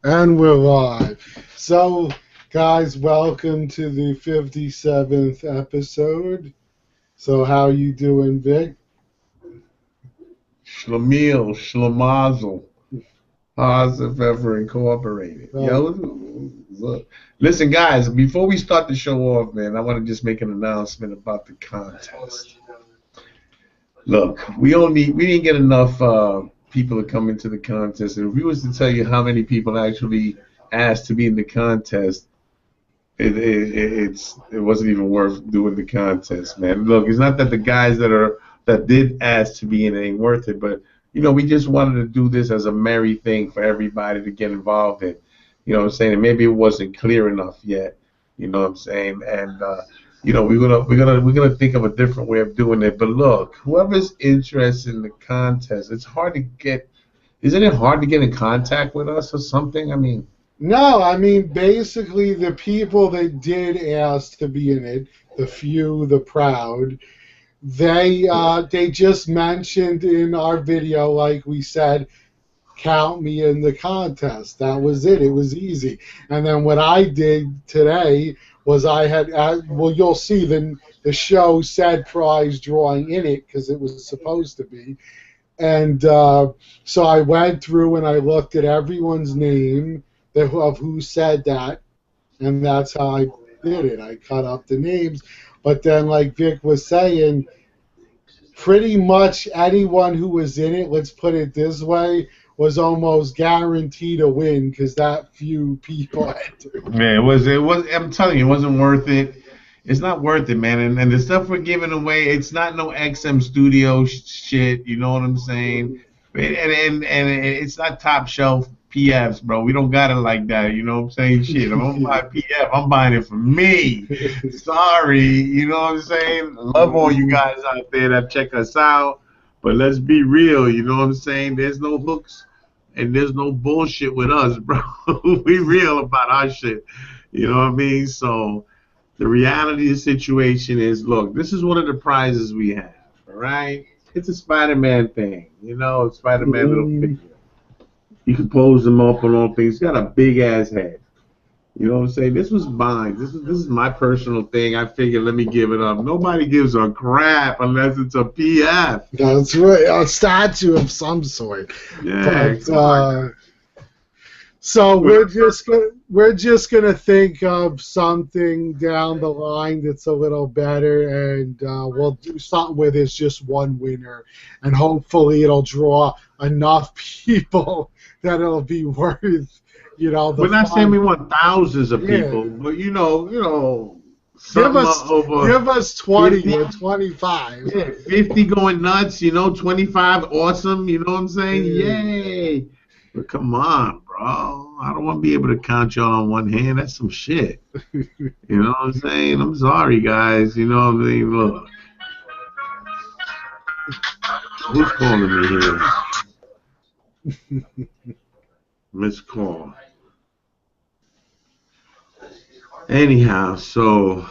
And we're live. So, guys, welcome to the 57th episode. So, how you doing, Vic? Schlemiel, Schlemazel, Positive Ever Incorporated. Oh, Yo, look. Listen, guys, before we start the show off, man, I want to just make an announcement about the contest. Look, we didn't get enough people to come into the contest, and if we was to tell you how many people actually asked to be in the contest, it wasn't even worth doing the contest, man. Look, it's not that the guys that did ask to be in it ain't worth it, but we just wanted to do this as a merry thing for everybody to get involved in. You know what I'm saying? And maybe it wasn't clear enough yet. You know what I'm saying? And we're gonna think of a different way of doing it. But look, whoever's interested in the contest, it's hard to get. Isn't it hard to get in contact with us or something? I mean. no, I mean, basically, the people that did ask to be in it, the few, the proud, they just mentioned in our video, like we said, count me in the contest. That was it. It was easy. And then what I did today was I had, well, you'll see the show said prize drawing in it because it was supposed to be. And so I went through and I looked at everyone's name of who said that, and that's how I did it. I cut up the names. But then, like Vic was saying, pretty much anyone who was in it, let's put it this way, was almost guaranteed to win because that few people had to. Man, it was. I'm telling you, it wasn't worth it. It's not worth it, man. And the stuff we're giving away, it's not no XM Studio shit. You know what I'm saying? And it's not top shelf PFs, bro. We don't got it like that. You know what I'm saying? Shit, if I'm gonna buy PF, I'm buying it for me. Sorry, you know what I'm saying? Love all you guys out there that check us out, but let's be real. You know what I'm saying? There's no hooks and there's no bullshit with us, bro. We real about our shit. You know what I mean? So the reality of the situation is, look, this is one of the prizes we have. All right, it's a Spider-Man thing. Spider-Man little figure. You can pose him up on all things. He's got a big ass head. You know what I'm saying? This was mine. This is my personal thing. I figured, let me give it up. Nobody gives a crap unless it's a PF. That's right, a statue of some sort. Yeah. But, so we're just gonna think of something down the line that's a little better, and we'll do something where there's just one winner, and hopefully it'll draw enough people that it'll be worth, We're not saying we want thousands of people, but give us 20 50, or 25. Yeah, 50 going nuts, 25 awesome, you know what I'm saying? Yeah. Yay! But come on, bro. I don't want to be able to count y'all on one hand. That's some shit. You know what I'm saying? I'm sorry, guys. You know what I mean? Look. Who's calling me here? Missed call. Anyhow, so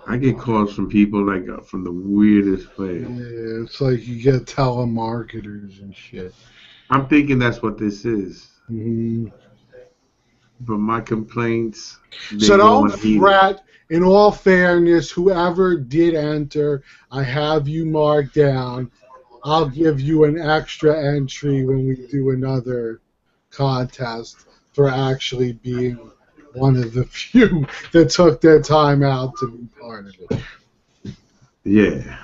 I get calls from people like from the weirdest place. Yeah, it's like you get telemarketers and shit. I'm thinking that's what this is. Mm-hmm. But my complaints. So don't fret. In all fairness, whoever did enter, I have you marked down. I'll give you an extra entry when we do another contest for actually being one of the few that took their time out to be part of it. Yeah.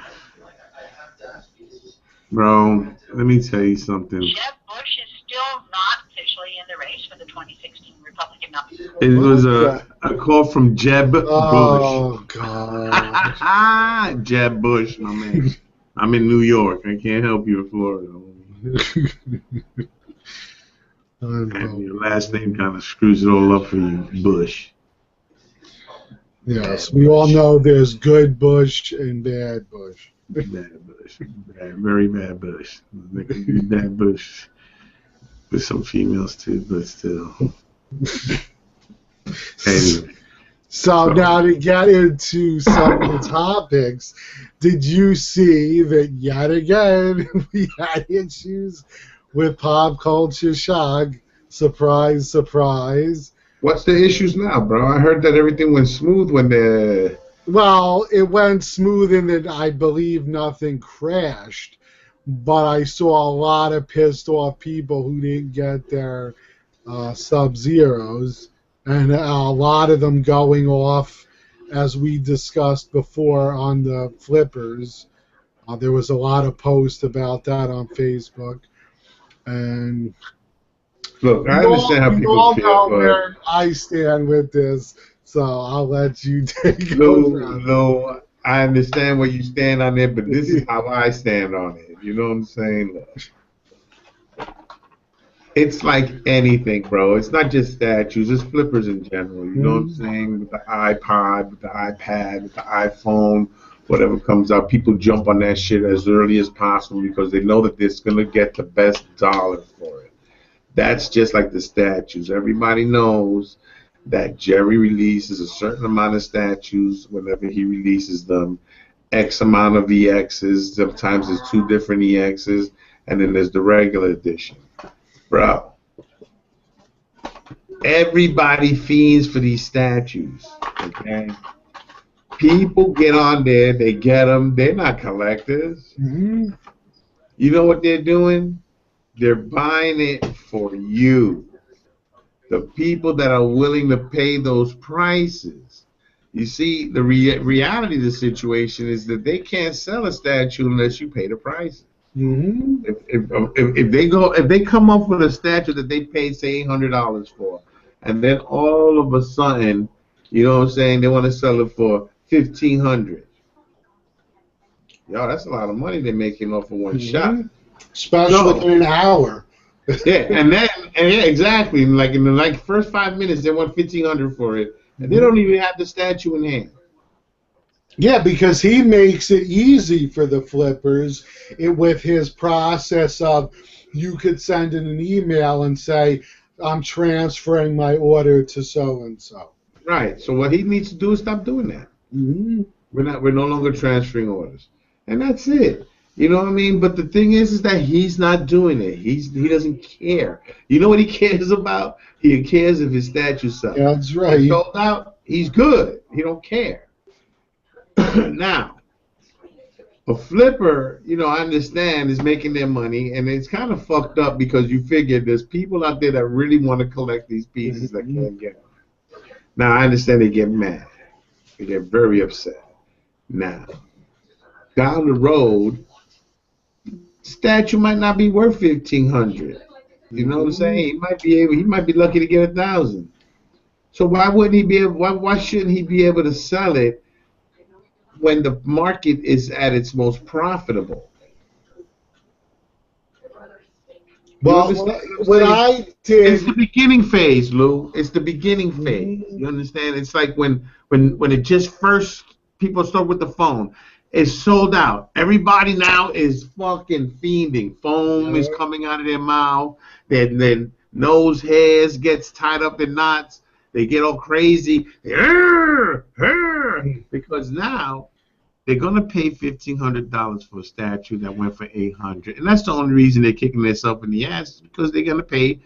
Bro, let me tell you something. Jeb Bush is still not officially in the race for the 2016 Republican nominee. It was a call from Jeb Bush. Oh, God. Jeb Bush, my man. I'm in New York. I can't help you in Florida. And your last name kind of screws it all up for you, Bush. Yes, we all know there's good Bush and bad Bush. Bad Bush. Bad, very bad Bush. Bad Bush. With some females too, but still. Anyway. So now to get into some of the topics, did you see that yet again we had issues with pop culture shock. Surprise, surprise. What's the issues now, bro? I heard that everything went smooth when the. Well, it went smooth in that I believe nothing crashed, but I saw a lot of pissed off people who didn't get their Sub-Zeros, and a lot of them going off, as we discussed before on the flippers. There was a lot of posts about that on Facebook, and Look, I understand how you people all feel, know but where I stand with this, so I'll let you take over. Lou, I understand where you stand on it, but this is how I stand on it. You know what I'm saying? Look, it's like anything, bro. It's not just statues, it's flippers in general. You know what I'm saying? With the iPod, with the iPad, with the iPhone, whatever comes out, people jump on that shit as early as possible because they know that they're going to get the best dollar for it. That's just like the statues. Everybody knows that Jerry releases a certain amount of statues whenever he releases them. X amount of EXs. Sometimes there's 2 different EXs, and then there's the regular edition. Bro, everybody fiends for these statues. Okay, people get on there, they get them. They're not collectors. Mm-hmm. You know what they're doing? They're buying it for you. The people that are willing to pay those prices. You see, the reality of the situation is that they can't sell a statue unless you pay the price. Mm-hmm. If they come up with a statue that they paid say $800 for, and then all of a sudden, you know what I'm saying, they want to sell it for $1,500. Yo, that's a lot of money they're making off of one shot. Especially in an hour. Yeah, and yeah, exactly. Like in the first 5 minutes, they want $1,500 for it, and they don't even have the statue in hand. Yeah, because he makes it easy for the flippers with his process of you could send in an email and say, I'm transferring my order to so and so. Right. So what he needs to do is stop doing that. Mm-hmm. We're no longer transferring orders, and that's it. You know what I mean? But the thing is that he's not doing it. He doesn't care. You know what he cares about? He cares if his statue sells. That's right. If sold out, he's good. He don't care. Now, a flipper, you know, I understand, is making their money, and it's kind of fucked up because you figure there's people out there that really want to collect these pieces that can't get them. Now, I understand they get mad. They get very upset. Now, down the road, statue might not be worth $1,500. You know what I'm saying? He might be lucky to get 1,000. So why wouldn't he be able? Why shouldn't he be able to sell it when the market is at its most profitable? Well, what I did. It's the beginning phase, Lou. It's the beginning phase. You understand? It's like when it just first people start with the phone. It's sold out. Everybody now is fucking fiending. Foam is coming out of their mouth. Their nose hairs gets tied up in knots. They get all crazy. Because now they're gonna pay $1,500 for a statue that went for $800, and that's the only reason they're kicking themselves in the ass is because they're gonna pay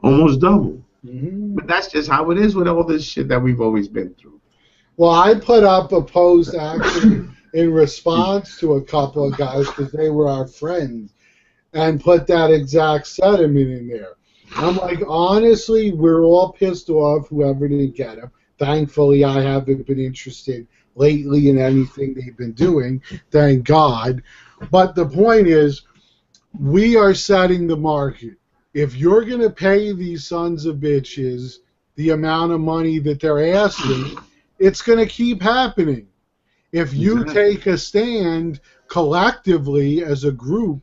almost double. But that's just how it is with all this shit that we've always been through. Well, I put up a post actually in response to a couple of guys because they were our friends, and put that exact sentiment in there. I'm like, honestly, we're all pissed off whoever didn't get him. Thankfully, I haven't been interested lately in anything they've been doing, thank God. But the point is, we are setting the market. If you're going to pay these sons of bitches the amount of money that they're asking, it's going to keep happening. If you take a stand collectively as a group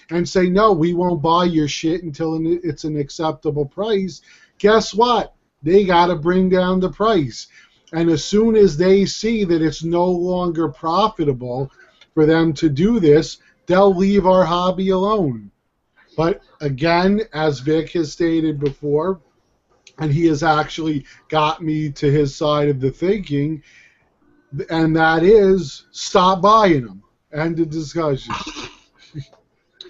and say, no, we won't buy your shit until it's an acceptable price, guess what? They got to bring down the price. And as soon as they see that it's no longer profitable for them to do this, they'll leave our hobby alone. But again, as Vic has stated before, and he has actually got me to his side of the thinking, and that is stop buying them. End of discussion.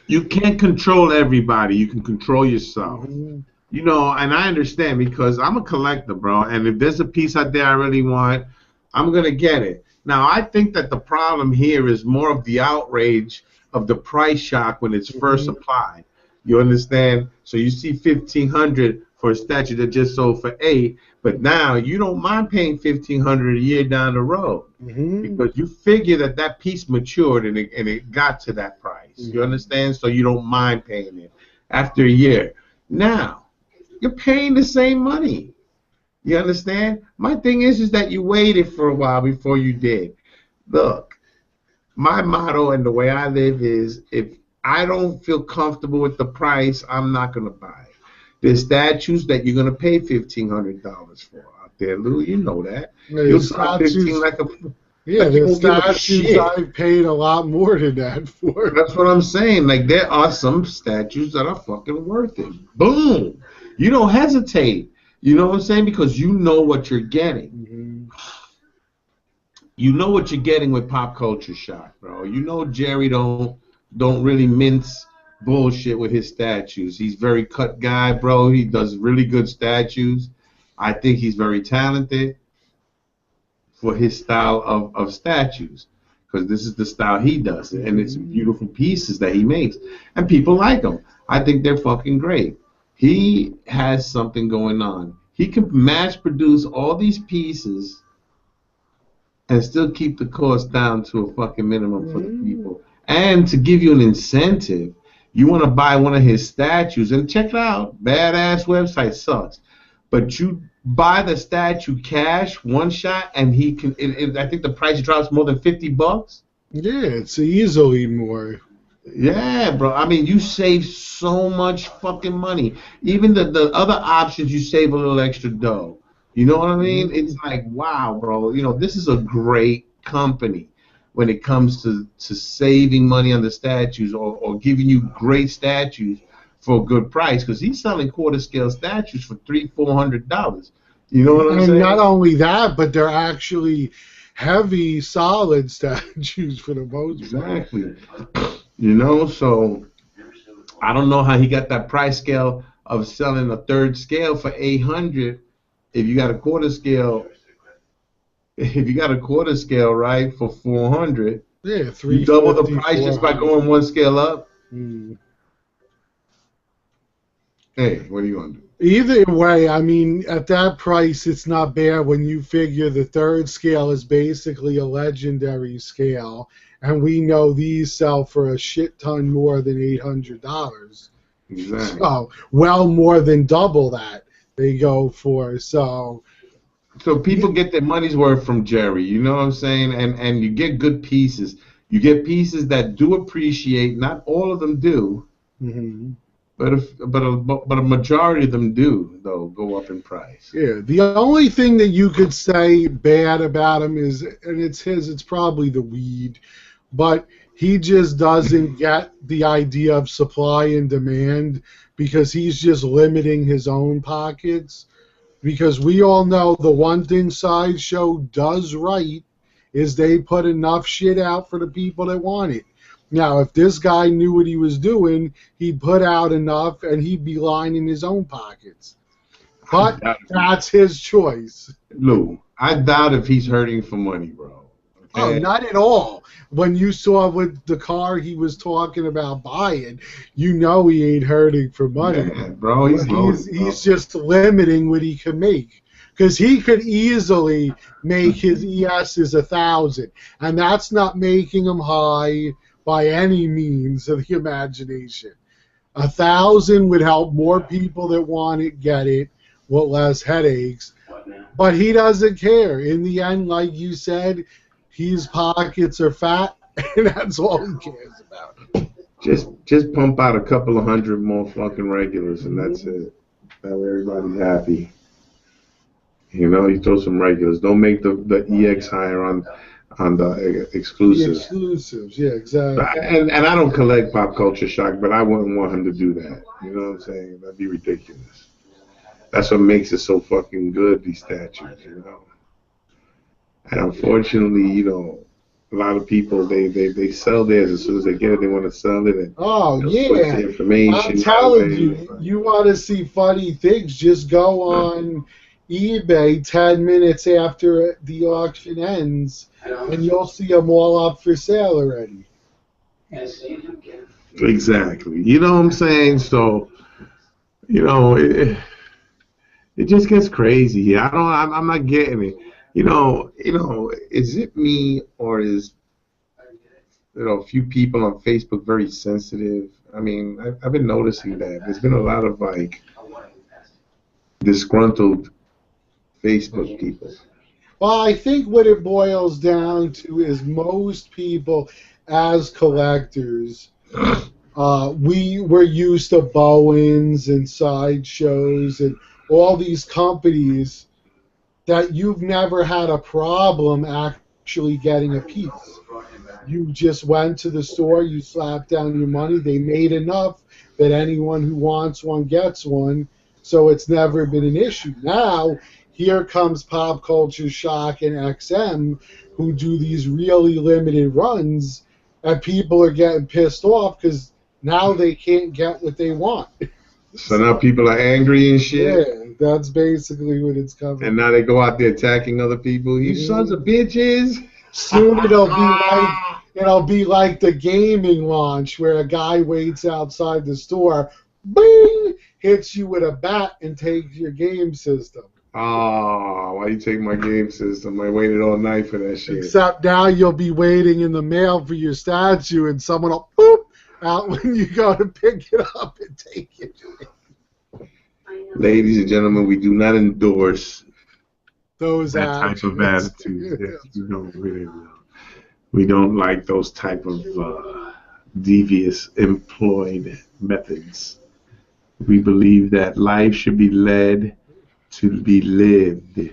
You can't control everybody. You can control yourself. Mm-hmm. You know, and I understand because I'm a collector, bro. And if there's a piece out there I really want, I'm gonna get it. Now, I think that the problem here is more of the outrage of the price shock when it's first Mm-hmm. applied. You understand? So you see 1,500 for a statue that just sold for 8, but now you don't mind paying 1,500 a year down the road Mm-hmm. because you figure that that piece matured and it got to that price. You Mm-hmm. understand? So you don't mind paying it after a year. Now you're paying the same money. You understand? My thing is that you waited for a while before you did. Look, my motto and the way I live is if I don't feel comfortable with the price, I'm not gonna buy it. There's statues that you're gonna pay $1,500 for out there, Lou. You know that. The You'll drop 15 statues, yeah, like you the won't give a statues shit. I've paid a lot more than that for. That's what I'm saying. Like there are some statues that are fucking worth it. Boom. You don't hesitate. You know what I'm saying? Because you know what you're getting. Mm-hmm. You know what you're getting with Pop Culture Shock, bro. You know Jerry don't really mince bullshit with his statues. He's very cut guy, bro. He does really good statues. I think he's very talented for his style of statues because this is the style he does it, and it's Mm-hmm. beautiful pieces that he makes, and people like them. I think they're fucking great. He has something going on. He can mass produce all these pieces and still keep the cost down to a fucking minimum for the Mm-hmm. people. And to give you an incentive, you want to buy one of his statues and check it out. Badass website sucks, but you buy the statue cash one shot, and he can. I think the price drops more than $50. Yeah, it's easily more. Yeah, bro. I mean, you save so much fucking money. Even the other options, you save a little extra dough. You know what I mean? Mm-hmm. It's like, wow, bro. You know, this is a great company when it comes to saving money on the statues or giving you great statues for a good price. Because he's selling quarter scale statues for $300-400. You know what I'm And not saying? only that, but they're actually heavy, solid statues for the most part. Exactly. You know, so I don't know how he got that price scale of selling a third scale for 800. If you got a quarter scale, if you got a quarter scale right for 400, Yeah, you three double the fifty, price four just by hundred. going one scale up. Mm. Hey, what are you gonna do? Either way, I mean, at that price, it's not bad when you figure the third scale is basically a legendary scale, and we know these sell for a shit ton more than $800. Exactly. So, well more than double that they go for. So, So people get their money's worth from Jerry. You know what I'm saying? And you get good pieces. You get pieces that do appreciate. Not all of them do, mhm. but a majority of them do though go up in price. Yeah, the only thing that you could say bad about him is, and it's probably the weed, but he just doesn't get the idea of supply and demand because he's just limiting his own pockets. Because we all know the one thing Sideshow does right is they put enough shit out for the people that want it. Now, if this guy knew what he was doing, he'd put out enough and he'd be lining his own pockets. I But doubt if that's his choice. Lou, I doubt if he's hurting for money, bro. Oh, Okay. not at all. When you saw with the car he was talking about buying, you know he ain't hurting for money. Yeah, bro, But he's he's loaded, he's bro. just limiting what he can make. Because he could easily make his ESs 1,000, and that's not making him high by any means of the imagination. 1,000 would help more people that want it get it with less headaches. But he doesn't care. In the end, like you said, his pockets are fat, and that's all he cares about. Just pump out a couple of hundred more fucking regulars, and that's Mhm. it. That way everybody's happy. You know, you throw some regulars. Don't make the EX higher on the The exclusives. exclusives, yeah, exactly. And I don't collect Pop Culture Shock, but I wouldn't want him to do that. You know what I'm saying? That'd be ridiculous. That's what makes it so fucking good. These statues, you know. And unfortunately, you know, a lot of people they sell theirs as soon as they get it. They want to sell it and Oh switch the yeah, I'm information right telling away. you, you want to see funny things? Just go on eBay 10 minutes after the auction ends, and you'll see them all up for sale already. Exactly. You know what I'm saying? So it just gets crazy here. I'm not getting it. Is it me or is a few people on Facebook very sensitive? I mean, I've been noticing that there's been a lot of like disgruntled Facebook people. Well, I think what it boils down to is most people, as collectors, we were used to Bowens and sideshows and all these companies that you've never had a problem actually getting a piece. You just went to the store, you slapped down your money, they made enough that anyone who wants one gets one, so it's never been an issue. Now, here comes Pop Culture Shock and XM, who do these really limited runs, and people are getting pissed off because now they can't get what they want. So now people are angry and shit. Yeah, that's basically what it's covering. And now they go out there attacking other people. You sons of bitches. Soon it'll be like the gaming launch where a guy waits outside the store, bing, hits you with a bat and takes your game system. Oh, why you take my game system? I waited all night for that shit. Except now you'll be waiting in the mail for your statue and someone will boop out when you go to pick it up and take it. Ladies and gentlemen, we do not endorse those that type of attitude. Yeah, we don't like those type of devious employed methods. We believe that life should be led to be lived.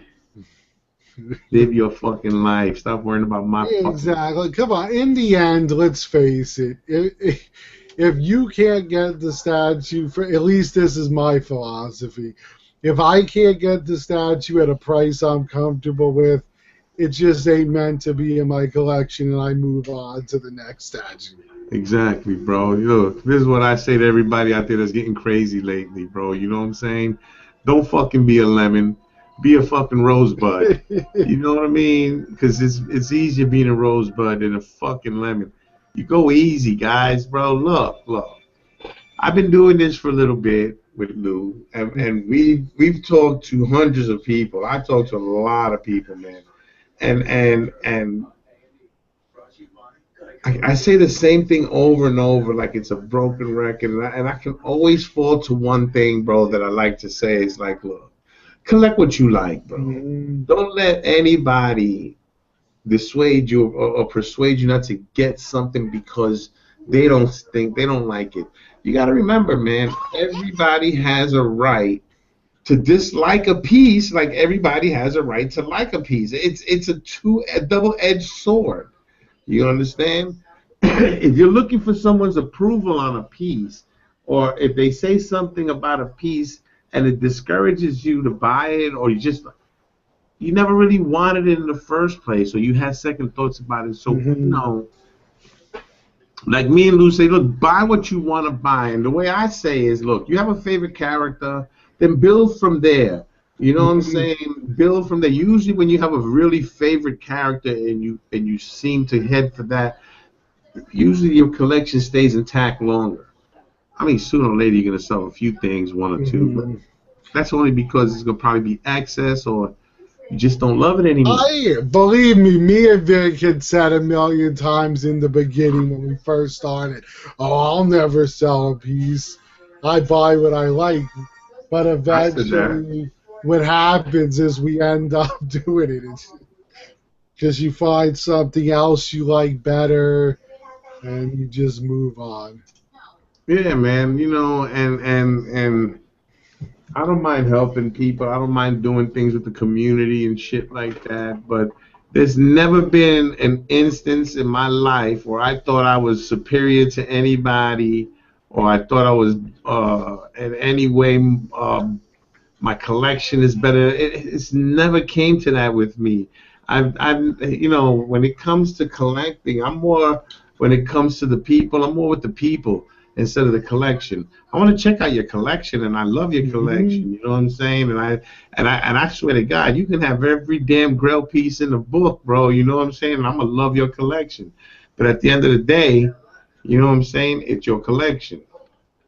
Live your fucking life. Stop worrying about my Exactly. Come on. In the end, let's face it. If you can't get the statue, for at least this is my philosophy. If I can't get the statue at a price I'm comfortable with, it just ain't meant to be in my collection, and I move on to the next statue. Exactly, bro. Look, this is what I say to everybody out there that's getting crazy lately, bro. You know what I'm saying? Don't fucking be a lemon. Be a fucking rosebud. You know what I mean? Because it's easier being a rosebud than a fucking lemon. You go easy, guys, bro. Look. I've been doing this for a little bit with Lou, and we've talked to hundreds of people. I've talked to a lot of people, man. And I say the same thing over and over like it's a broken record, and I can always fall to one thing, bro, that I like to say is like, look, collect what you like, bro. Don't let anybody dissuade you or persuade you not to get something because they don't like it. You got to remember, man, everybody has a right to dislike a piece like everybody has a right to like a piece. It's a double-edged sword. You understand? If you're looking for someone's approval on a piece, or if they say something about a piece and it discourages you to buy it, or you never really wanted it in the first place, or you had second thoughts about it. So, like me and Lou say, look, buy what you want to buy. And the way I say is, look, you have a favorite character, then build from there. You know what I'm saying? Build from there. Usually when you have a really favorite character and you seem to head for that, usually your collection stays intact longer. I mean, sooner or later you're going to sell a few things, one or two, but that's only because it's going to probably be excess or you just don't love it anymore. Believe me and Vic had said a million times in the beginning when we first started, oh, I'll never sell a piece. I buy what I like. But eventually what happens is we end up doing it. It's because you find something else you like better and you just move on. Yeah, man, and I don't mind helping people. I don't mind doing things with the community and shit like that. But there's never been an instance in my life where I thought I was superior to anybody, or I thought I was in any way my collection is better. It's never came to that with me. you know, when it comes to collecting, I'm more, when it comes to the people, I'm more with the people instead of the collection. I want to check out your collection, and I love your collection. You know what I'm saying? And I swear to God, you can have every damn Grail piece in the book, bro. You know what I'm saying? And I'm gonna love your collection. But at the end of the day, you know what I'm saying? It's your collection.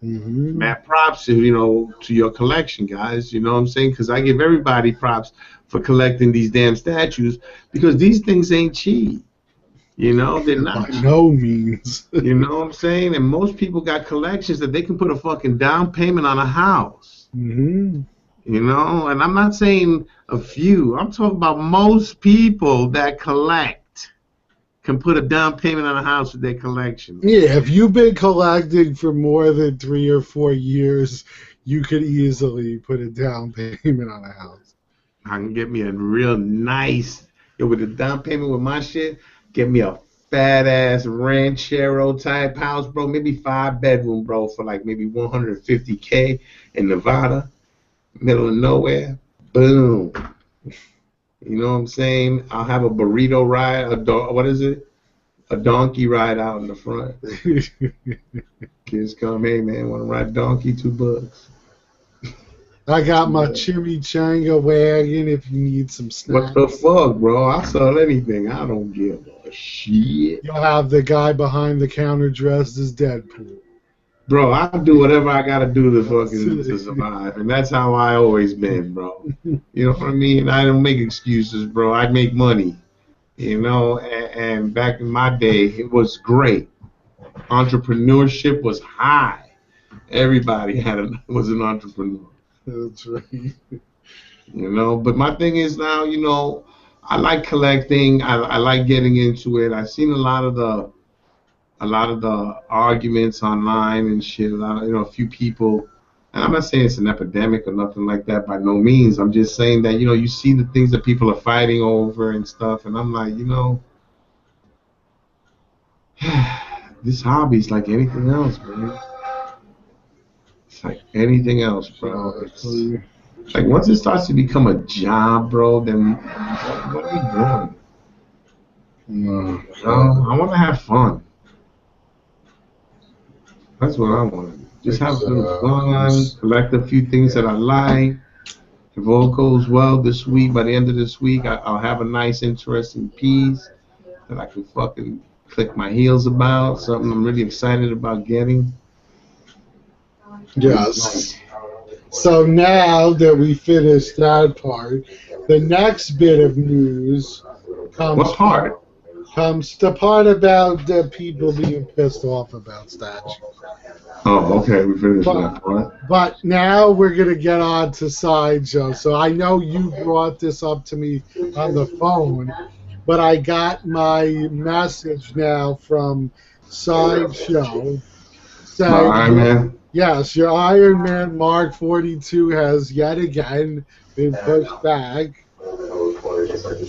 Mad props to, you know, to your collection, guys. You know what I'm saying? Because I give everybody props for collecting these damn statues, because these things ain't cheap. You know, they're not By cheap. no means. You know what I'm saying? And most people got collections that they can put a fucking down payment on a house. You know, and I'm not saying a few. I'm talking about most people that collect can put a down payment on a house with their collection. Yeah, if you've been collecting for more than 3 or 4 years, you could easily put a down payment on a house. I can get me a real nice, with a down payment with my shit, get me a fat ass ranchero type house, bro. Maybe 5-bedroom, bro, for like maybe $150K in Nevada, middle of nowhere. Boom. You know what I'm saying? I'll have a burrito ride, what is it? A donkey ride out in the front. Kids come, hey man, want to ride donkey? $2. I got my chimichanga wagon if you need some snacks. What the fuck, bro? I'll sell anything. I don't give a shit. You'll have the guy behind the counter dressed as Deadpool. Bro, I'll do whatever I gotta do to survive, and that's how I always been, bro. You know what I mean? I don't make excuses, bro. I make money, you know. And back in my day, it was great. Entrepreneurship was high. Everybody was an entrepreneur. That's right. You know, but my thing is now, you know, I like collecting. I like getting into it. I've seen a lot of the arguments online and shit. A few people, and I'm not saying it's an epidemic or nothing like that by no means. I'm just saying that, you know, you see the things that people are fighting over and stuff, and I'm like, you know, this hobby's like anything else, man. It's like anything else, bro. It's like once it starts to become a job, bro, then what are we doing? I want to have fun. That's what I want. Just have a little fun, collect a few things that I like. If all goes well this week, by the end of this week, I'll have a nice, interesting piece that I can fucking click my heels about, something I'm really excited about getting. Yes. So now that we finished that part, the next bit of news comes. What part? Comes the part about the people being pissed off about statues. Oh, okay, we finished that part. But now we're going to get on to Sideshow. So I know you brought this up to me on the phone, but I got my message now from Sideshow saying, Iron Man. Yes, your Iron Man Mark 42 has yet again been pushed back.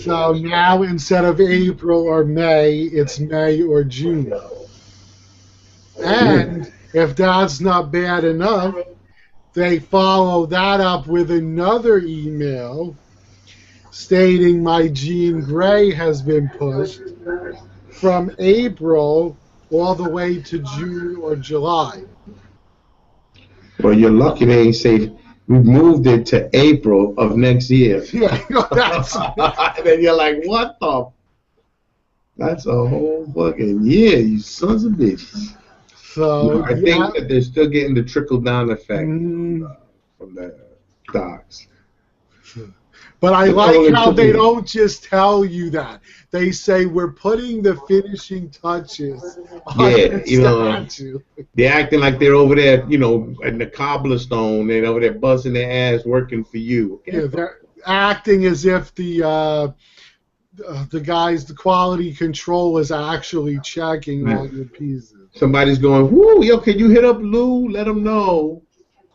So now instead of April or May, it's May or June. And if that's not bad enough, they follow that up with another email stating my Jean Grey has been pushed from April all the way to June or July. Well, you're lucky they ain't say we moved it to April of next year. Yeah, that's and then you're like, what the? That's a whole fucking year, you sons of bitches. So I think that they're still getting the trickle down effect from the docs. But I like how they don't just tell you that. They say we're putting the finishing touches on the statue. They're acting like they're over there, you know, in the cobblestone. They're over there busting their ass working for you. Yeah, they're acting as if the guys, the quality control is actually checking all your pieces. Somebody's going, whoo, yo, can you hit up Lou? Let them know.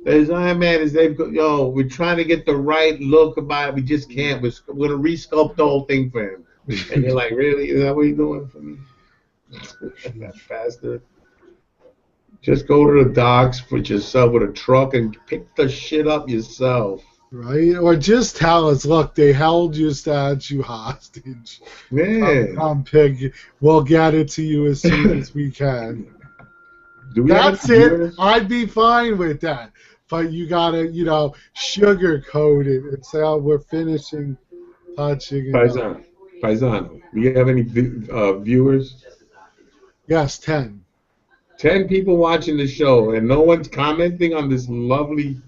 As Iron Man is, we're trying to get the right look about it. We just can't. We're going to resculpt the whole thing for him. And you're like, really? Is that what you're doing for me? That faster. Just go to the docks with yourself with a truck and pick the shit up yourself. Right? Or just tell us, look, they held your statue hostage. Yeah. Come pick. We'll get it to you as soon as we can. Do we have That's any it. viewers? I'd be fine with that. But you gotta, sugarcoat it and say, oh, we're finishing touching it up. Paisan, do you have any viewers? Yes, 10. 10 people watching the show, and no one's commenting on this lovely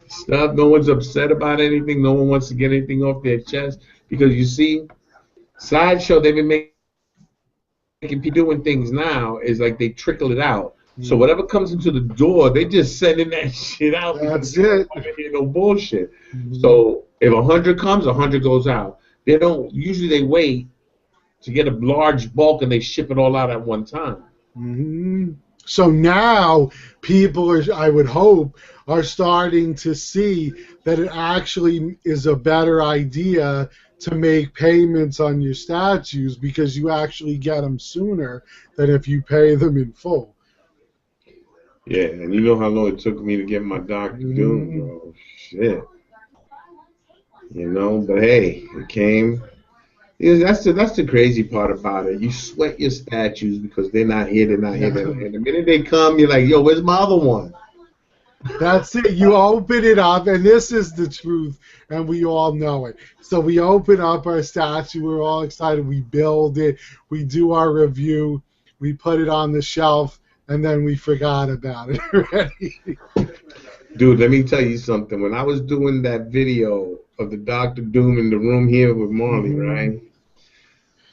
stuff. No one's upset about anything. No one wants to get anything off their chest. Because you see, Sideshow, they've been making people doing things now is like they trickle it out. So whatever comes into the door, they just sending that shit out. That's Because they don't it. want to hear no bullshit. Mhm. So if 100 comes, 100 goes out. They don't usually they wait to get a large bulk and they ship it all out at one time. Mhm. So now people are, I would hope, are starting to see that it actually is a better idea to make payments on your statues because you actually get them sooner than if you pay them in full. Yeah, and you know how long it took me to get my Dr. Doom, bro. Shit. But hey, it came. Yeah, that's the crazy part about it. You sweat your statues because they're not here, And the minute they come, you're like, yo, where's my other one? That's it. You open it up, and this is the truth, and we all know it. So we open up our statue. We're all excited. We build it. We do our review. We put it on the shelf, and then we forgot about it already. Dude, let me tell you something. When I was doing that video of the Dr. Doom in the room here with Marley, right?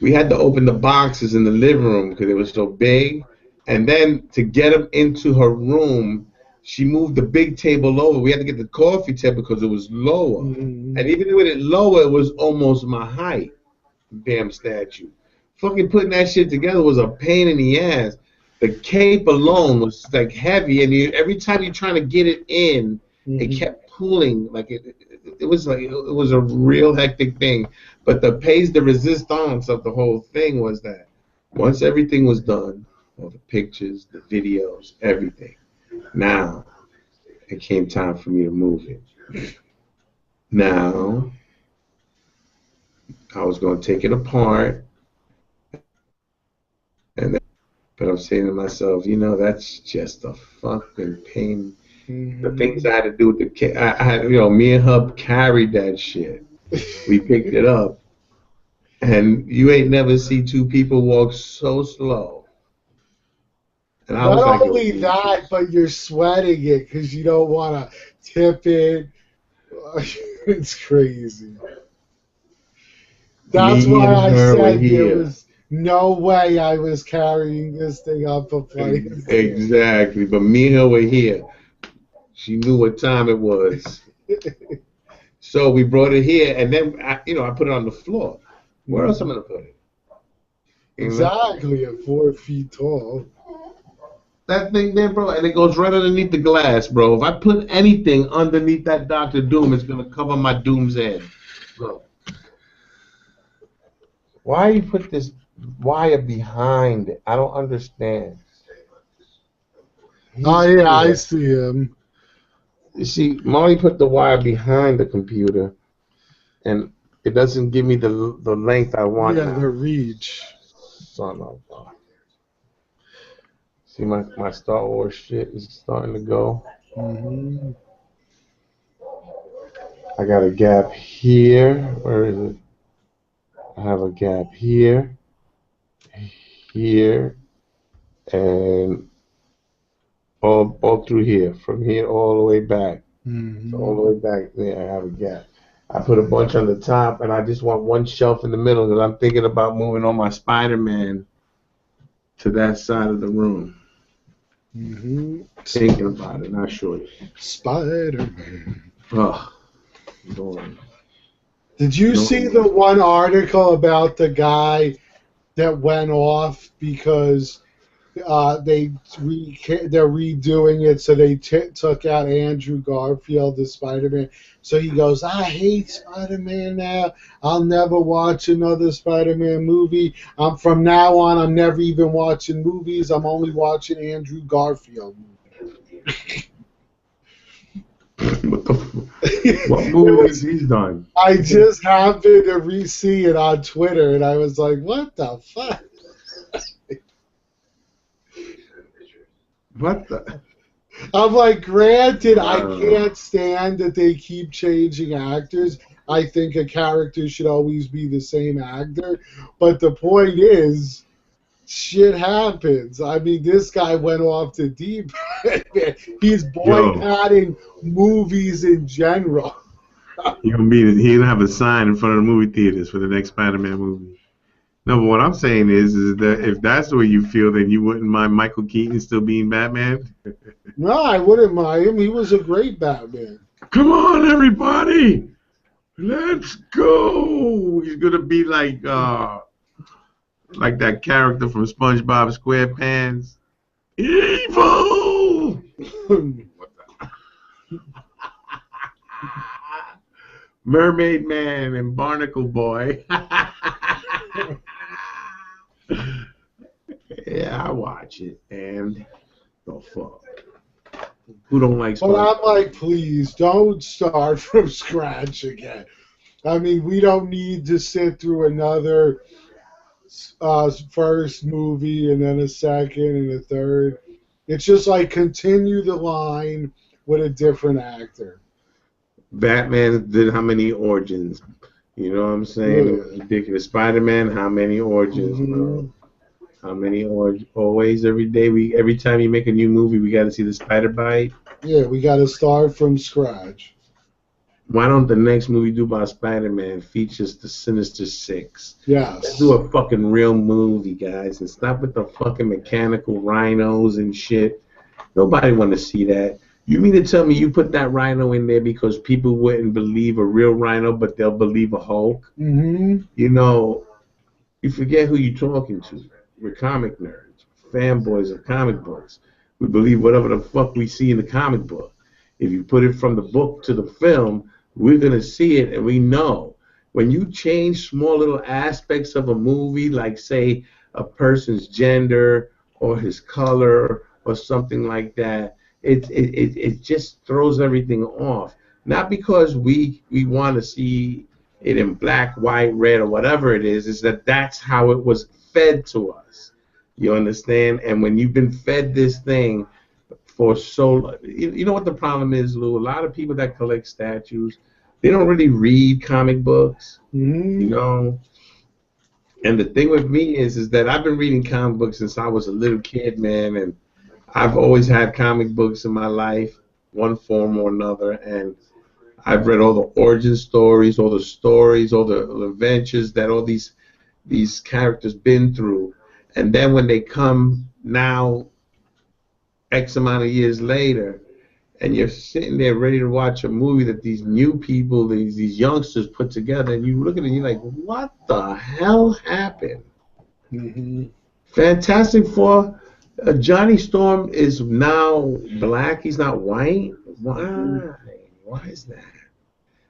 We had to open the boxes in the living room because it was so big. And then to get them into her room, she moved the big table over. We had to get the coffee table because it was lower. And even with it lower, it was almost my height. Damn statue. Fucking putting that shit together was a pain in the ass. The cape alone was like heavy, and every time you're trying to get it in, it kept pulling. Like it was a real hectic thing. But the pace, the resistance of the whole thing was that once everything was done, all the pictures, the videos, everything. Now it came time for me to move it. Now I was going to take it apart, but I'm saying to myself, that's just a fucking pain. The things I had to do with I had, me and Hub carried that shit. We picked it up, and you ain't never see two people walk so slow. And I was Not like, only that, but you're sweating it because you don't want to tip it. It's crazy. That's why I said there was no way I was carrying this thing up a flight. Exactly, but me and her were here. She knew what time it was. So we brought it here, and then I put it on the floor. Where else am I gonna put it? Exactly, at 4 feet tall. That thing there, bro, and it goes right underneath the glass, bro. If I put anything underneath that Dr. Doom, it's gonna cover my Doom's head. Look. Why you put this wire behind it? I don't understand. I see him. You see, Molly put the wire behind the computer, and it doesn't give me the length I want. Yeah, the reach. Son of a... See, my Star Wars shit is starting to go. I got a gap here. Where is it? I have a gap here, here, and all through here. From here all the way back. So all the way back there, I have a gap. I put a bunch on the top, and I just want one shelf in the middle because I'm thinking about moving all my Spider-Man to that side of the room. Thinking about it, not sure. Spider-Man. Oh, Lord. Did you see the one article about the guy that went off because they're redoing it, so they took out Andrew Garfield as Spider-Man. So he goes, I hate Spider-Man now. I'll never watch another Spider-Man movie. From now on, I'm never even watching movies. I'm only watching Andrew Garfield movies. What the What movies he's done? I just happened to re-see it on Twitter, and I was like, "What the fuck?" What the? I'm like, granted, I can't stand that they keep changing actors. I think a character should always be the same actor, but the point is, shit happens. I mean, this guy went off the deep end. He's boycotting movies in general. He gonna have a sign in front of the movie theaters for the next Spider-Man movie. No, but what I'm saying is that if that's the way you feel, then you wouldn't mind Michael Keaton still being Batman. No, I wouldn't mind him. He was a great Batman. Come on, everybody, let's go. He's gonna be like that character from SpongeBob SquarePants. Evil! Mermaid Man and Barnacle Boy. Yeah, I watch it, and the fuck. Who don't like SpongeBob? But I'm like, please, don't start from scratch again. I mean, we don't need to sit through another first movie and then a second and a third. It's just like continue the line with a different actor. Batman did how many origins? You know what I'm saying? It was ridiculous. Spider-Man, how many origins, bro? How many origins? Always, every day, every time you make a new movie, we got to see the spider bite. Yeah, we got to start from scratch. Why don't the next movie do about Spider-Man features the Sinister Six? Yes. Let's do a fucking real movie, guys, and stop with the fucking mechanical rhinos and shit. Nobody want to see that. You mean to tell me you put that rhino in there because people wouldn't believe a real rhino, but they'll believe a Hulk? Mm-hmm. You know, you forget who you're talking to. We're comic nerds, fanboys of comic books. We believe whatever the fuck we see in the comic book. If you put it from the book to the film, we're going to see it, and we know. When you change small little aspects of a movie, like, say, a person's gender or his color or something like that, it just throws everything off. Not because we want to see it in black, white, red, or whatever it is that's how it was fed to us. You understand? And when you've been fed this thing for so long, you know what the problem is, Lou? A lot of people that collect statues, they don't really read comic books, you know? And the thing with me is that I've been reading comic books since I was a little kid, man, and I've always had comic books in my life, one form or another, and I've read all the origin stories, all the adventures that all these characters been through. And then when they come now, X amount of years later, and you're sitting there ready to watch a movie that these new people, these youngsters put together, and you look at it and you're like, what the hell happened? Fantastic Four, Johnny Storm is now black. He's not white. Why? Why is that?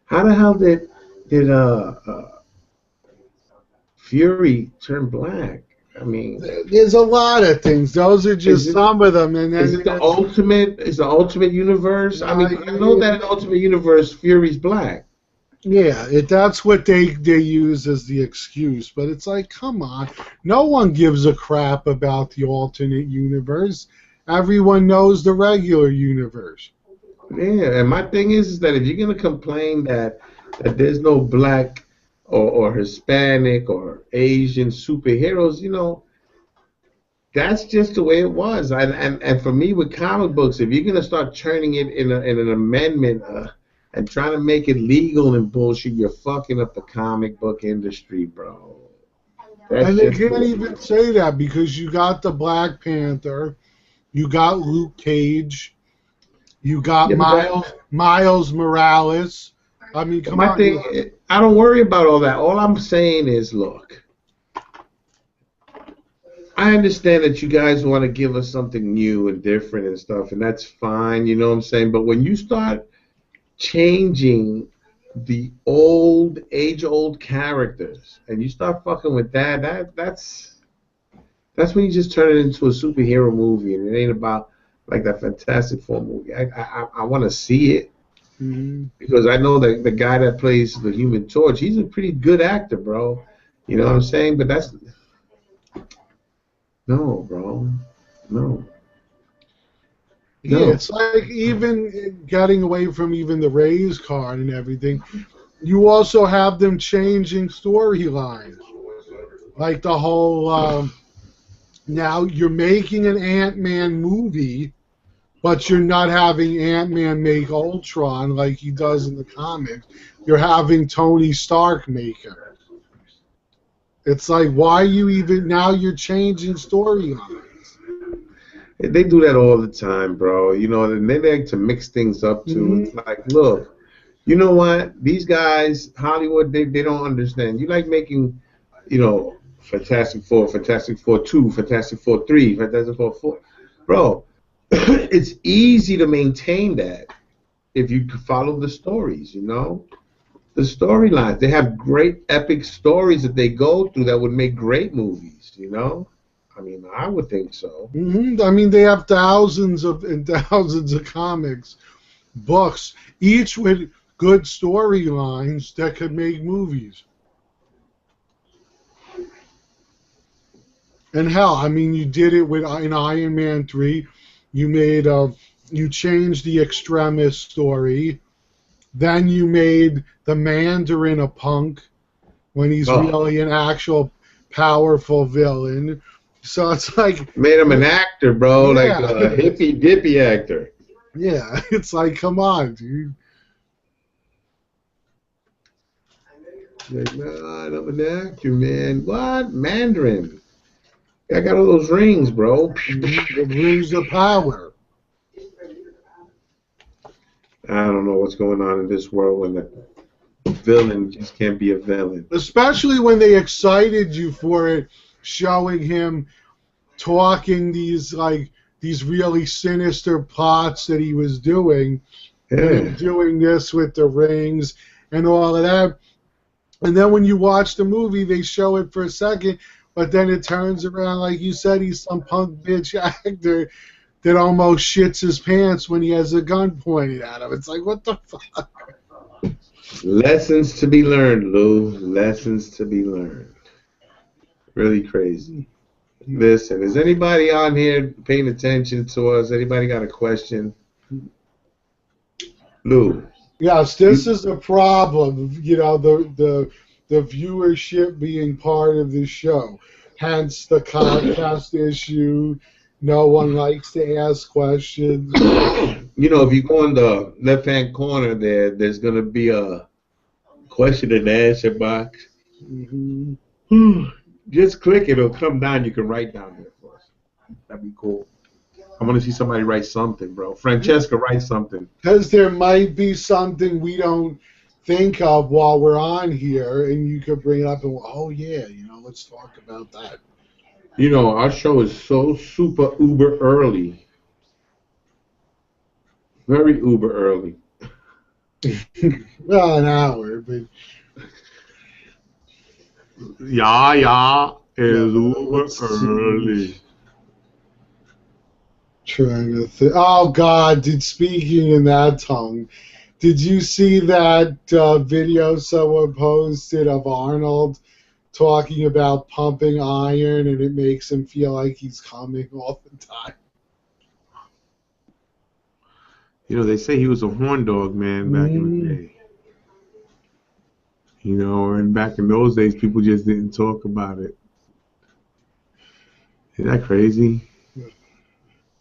How the hell did Fury turn black? I mean, there's a lot of things. Those are just some of them. And then is it the ultimate? Is the Ultimate Universe? I mean, I know that in Ultimate Universe, Fury's black. Yeah, that's what they use as the excuse. But it's like, come on, no one gives a crap about the alternate universe. Everyone knows the regular universe. Yeah, and my thing is that if you're gonna complain that there's no black or Hispanic or Asian superheroes, you know, that's just the way it was. And for me with comic books, if you're gonna start turning it in an amendment and trying to make it legal and bullshit, you're fucking up the comic book industry, bro. And they can't even say that because you got the Black Panther, you got Luke Cage, you got Miles Morales. I mean, come on. I don't worry about all that. All I'm saying is, look, I understand that you guys want to give us something new and different and stuff, and that's fine, you know what I'm saying? But when you start changing the age-old characters and you start fucking with that's when you just turn it into a superhero movie, and it ain't about like that Fantastic Four movie. I want to see it. Because I know that the guy that plays the Human Torch, he's a pretty good actor, bro. You know what I'm saying? But that's no, bro, no. Yeah, it's like even getting away from even the raise card and everything. You also have them changing storylines, like the whole. Now you're making an Ant-Man movie, but you're not having Ant-Man make Ultron like he does in the comics. You're having Tony Stark make him. It's like, why you even now? You're changing storylines. They do that all the time, bro. You know, and they like to mix things up too. It's like, look, you know what? These guys, Hollywood, they don't understand. You like making, you know, Fantastic Four, Fantastic Four 2, Fantastic Four 3, Fantastic Four 4. Bro, it's easy to maintain that if you follow the stories, you know? The storylines. They have great epic stories that they go through that would make great movies, you know? I mean, I would think so. I mean, they have thousands of comics, books, each with good storylines that could make movies. And hell, I mean, you did it with in Iron Man 3. You made you changed the Extremis story. Then you made the Mandarin a punk when he's really an actual powerful villain. So it's like made him an actor, bro, like a hippy dippy actor. Yeah, it's like, come on, dude. Like, nah, I'm an actor, man. What? Mandarin. I got all those rings, bro. The rings of power. I don't know what's going on in this world when the villain just can't be a villain. Especially when they excited you for it, showing him talking these really sinister plots that he was doing, and doing this with the rings and all of that. And then when you watch the movie, they show it for a second, but then it turns around, like you said, he's some punk bitch actor that almost shits his pants when he has a gun pointed at him. It's like, what the fuck? Lessons to be learned, Lou. Lessons to be learned. Really crazy. Listen, is anybody on here paying attention to us? Anybody got a question? Lou. Yes, this is a problem, you know, the viewership being part of the show. Hence the contest issue. No one likes to ask questions. You know, if you go in the left-hand corner there, there's going to be a question and answer box. Just click it. It'll come down. You can write down there for us. That'd be cool. I want to see somebody write something, bro. Francesca, write something. Because there might be something we don't think of while we're on here, and you could bring it up and, oh, yeah, you know, let's talk about that. You know, our show is so super uber early. Very uber early. Well, an hour, but... Yeah, is uber early. Trying to think. Oh God! Speaking in that tongue, did you see that video someone posted of Arnold talking about pumping iron, and it makes him feel like he's coming all the time? You know, they say he was a horn dog, man, back in the day. You know, and back in those days, people just didn't talk about it. Isn't that crazy?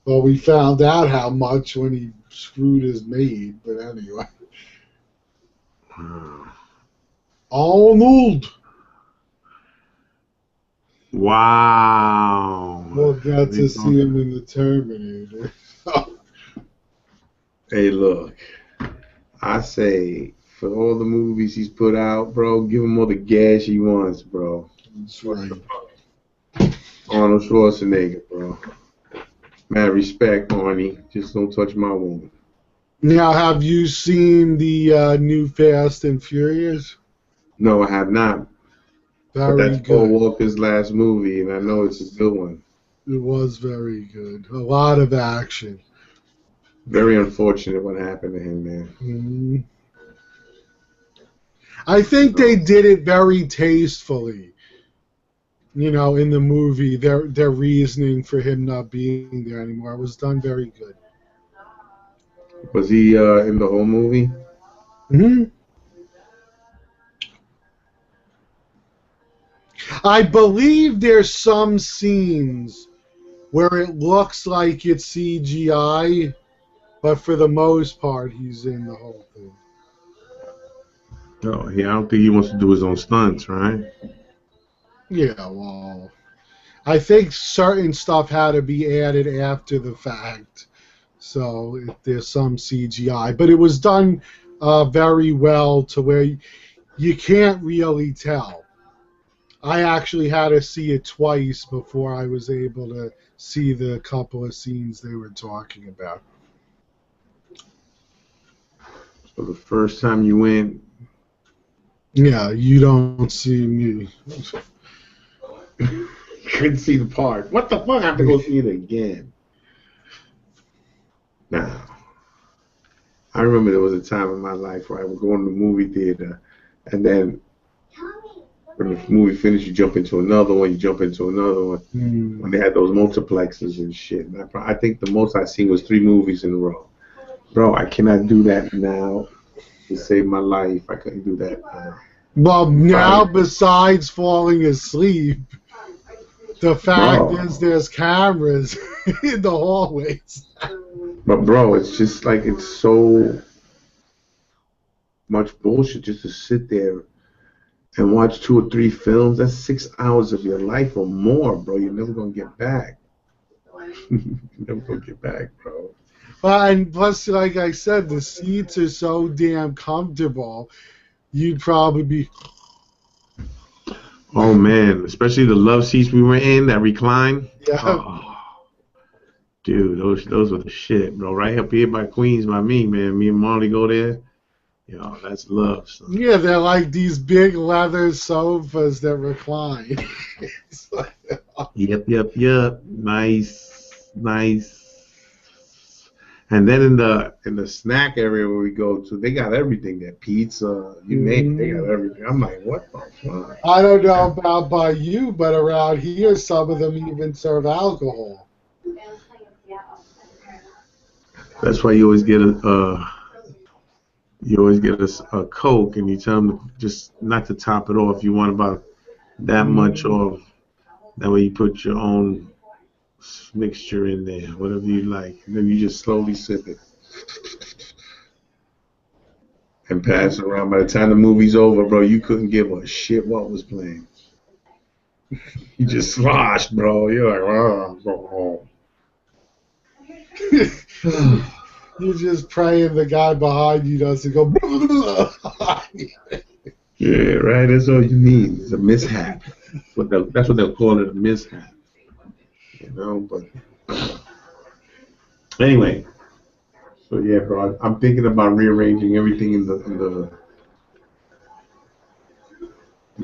Well, we found out how much when he screwed his maid, but anyway. Arnold! Wow. We'll get to see him in the Terminator. Hey, look. I say, for all the movies he's put out, bro, give him all the gas he wants, bro. That's right. Arnold Schwarzenegger, bro. Mad respect, Arnie. Just don't touch my woman. Now, have you seen the new Fast and Furious? No, I have not. Very but that's good. Paul Walker's last movie, and I know it's a good one. It was very good. A lot of action. Very unfortunate what happened to him, man. Mm. I think they did it very tastefully. You know, in the movie, their reasoning for him not being there anymore was done very good. Was he in the whole movie? Hmm. I believe there's some scenes where it looks like it's CGI, but for the most part, he's in the whole thing. Oh, yeah. I don't think he wants to do his own stunts, right? Yeah, well, I think certain stuff had to be added after the fact, so there's some CGI, but it was done very well to where you can't really tell. I actually had to see it twice before I was able to see the couple of scenes they were talking about. So the first time you went, Yeah, you don't see me. couldn't see the part. What the fuck? I have to go see it again. Nah. I remember there was a time in my life where I would go in the movie theater, and then when the movie finished, you jump into another one, you jump into another one. When they had those multiplexes and shit. And I think the most I seen was 3 movies in a row. Bro, I cannot do that now. To save my life, I couldn't do that. Well, now besides falling asleep, the fact is there's cameras in the hallways. But bro, it's just like it's so much bullshit just to sit there and watch 2 or 3 films. That's 6 hours of your life or more, bro. You're never gonna get back. You're never gonna get back, bro. Well, and plus, like I said, the seats are so damn comfortable. You'd probably be. Oh man, especially the love seats we were in that recline. Yeah. Oh, dude, those were the shit, bro. Right up here by Queens, by me, man. Me and Marley go there. Yo, that's love. Son. Yeah, they're like these big leather sofas that recline. Yep. Nice. And then in the snack area where we go to, they got everything there. Pizza, you name it, they got everything. I'm like, what the fuck? I don't know about by you, but around here, some of them even serve alcohol. That's why you always get a Coke, and you tell them just not to top it off. You want about that much off. That way you put your own mixture in there, whatever you like, and then you just slowly sip it and pass it around. By the time the movie's over, bro, you couldn't give a shit what was playing. You just sloshed, bro. You're like, oh, go home. You're just praying the guy behind you doesn't go. Yeah, right. That's all you need. It's a mishap. That's what they'll call it, a mishap. You know, but anyway. So yeah, bro, I'm thinking about rearranging everything in the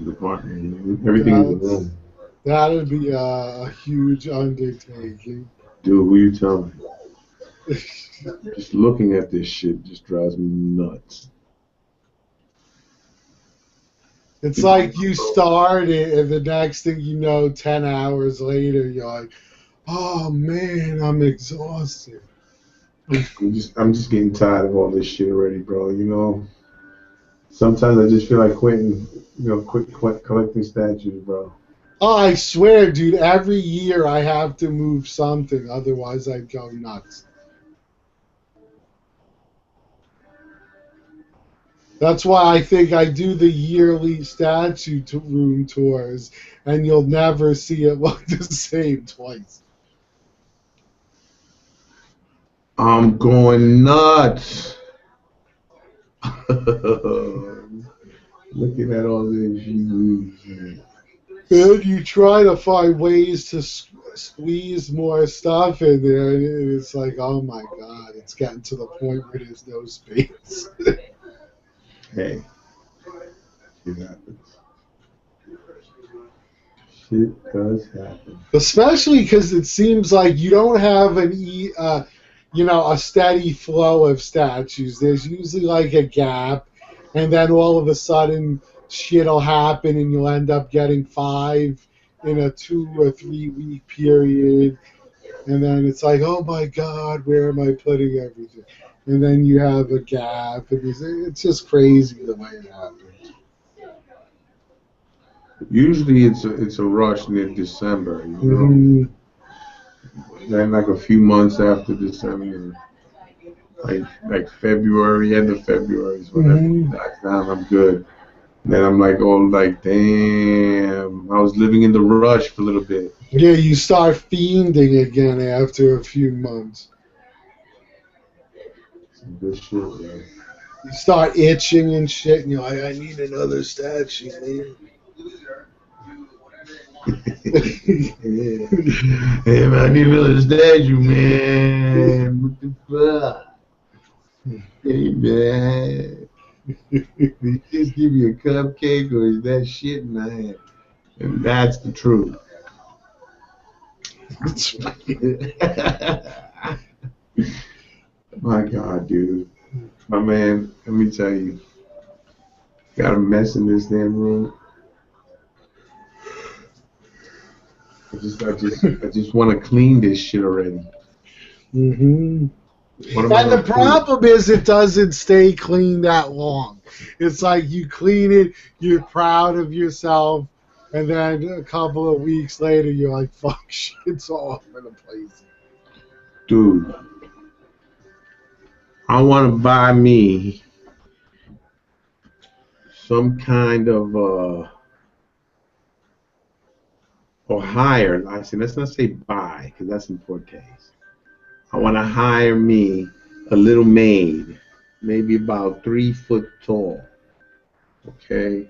apartment. Everything in the room. That'd be a huge undertaking. Dude, who you telling? Just looking at this shit just drives me nuts. It's like you start it, and the next thing you know, 10 hours later, you're like, oh man, I'm exhausted. I'm just getting tired of all this shit already, bro. You know, sometimes I just feel like quitting. You know, quit collecting statues, bro. Oh, I swear, dude, every year I have to move something, otherwise I'd go nuts. That's why I think I do the yearly statue room tours, and you'll never see it look the same twice. I'm going nuts. Looking at all this. And you try to find ways to squeeze more stuff in there, and it's like, oh my god, it's getting to the point where there's no space. Hey, shit happens. Shit does happen. Especially because it seems like you don't have you know, a steady flow of statues. There's usually like a gap, and then all of a sudden shit'll happen, and you'll end up getting 5 in a 2 or 3 week period, and then it's like, oh my god, where am I putting everything? And then you have a gap, and it's just crazy the way it happens. Usually it's a rush near December, you know. Mm-hmm. Then like a few months after December, like February, end of February is when everything dies down. I'm good. Then I'm like, oh, like damn, I was living in the rush for a little bit. Yeah, you start fiending again after a few months. Some good shit, man. You start itching and shit, and you're like, I need another statue, man. Yeah. Hey man, I need another statue, man. What the fuck? Hey man, just give me a cupcake or is that shit in my hand? And that's the truth. My God, dude. My man, let me tell you, got a mess in this damn room. I just want to clean this shit already. Mm-hmm. And the problem is it doesn't stay clean that long. It's like you clean it, you're proud of yourself, and then a couple of weeks later you're like, fuck, shit's all over the place. Dude, I want to buy me some kind of or hire. I said, let's not say buy because that's in poor taste. I want to hire me a little maid, maybe about 3 foot tall. Okay.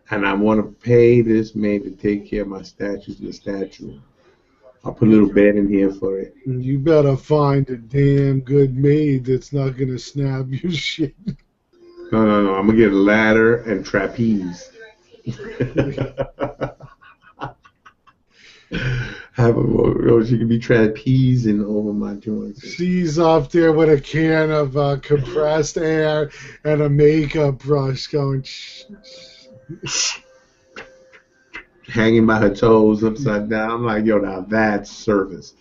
And I want to pay this maid to take care of my statues in the statue. I'll put a little bed in here for it. You better find a damn good maid that's not going to snap your shit. No. I'm going to get a ladder and trapeze. Have a, she can be trapezing over my joints. She's up there with a can of compressed air and a makeup brush going... Hanging by her toes upside down. I'm like, yo, now that's service.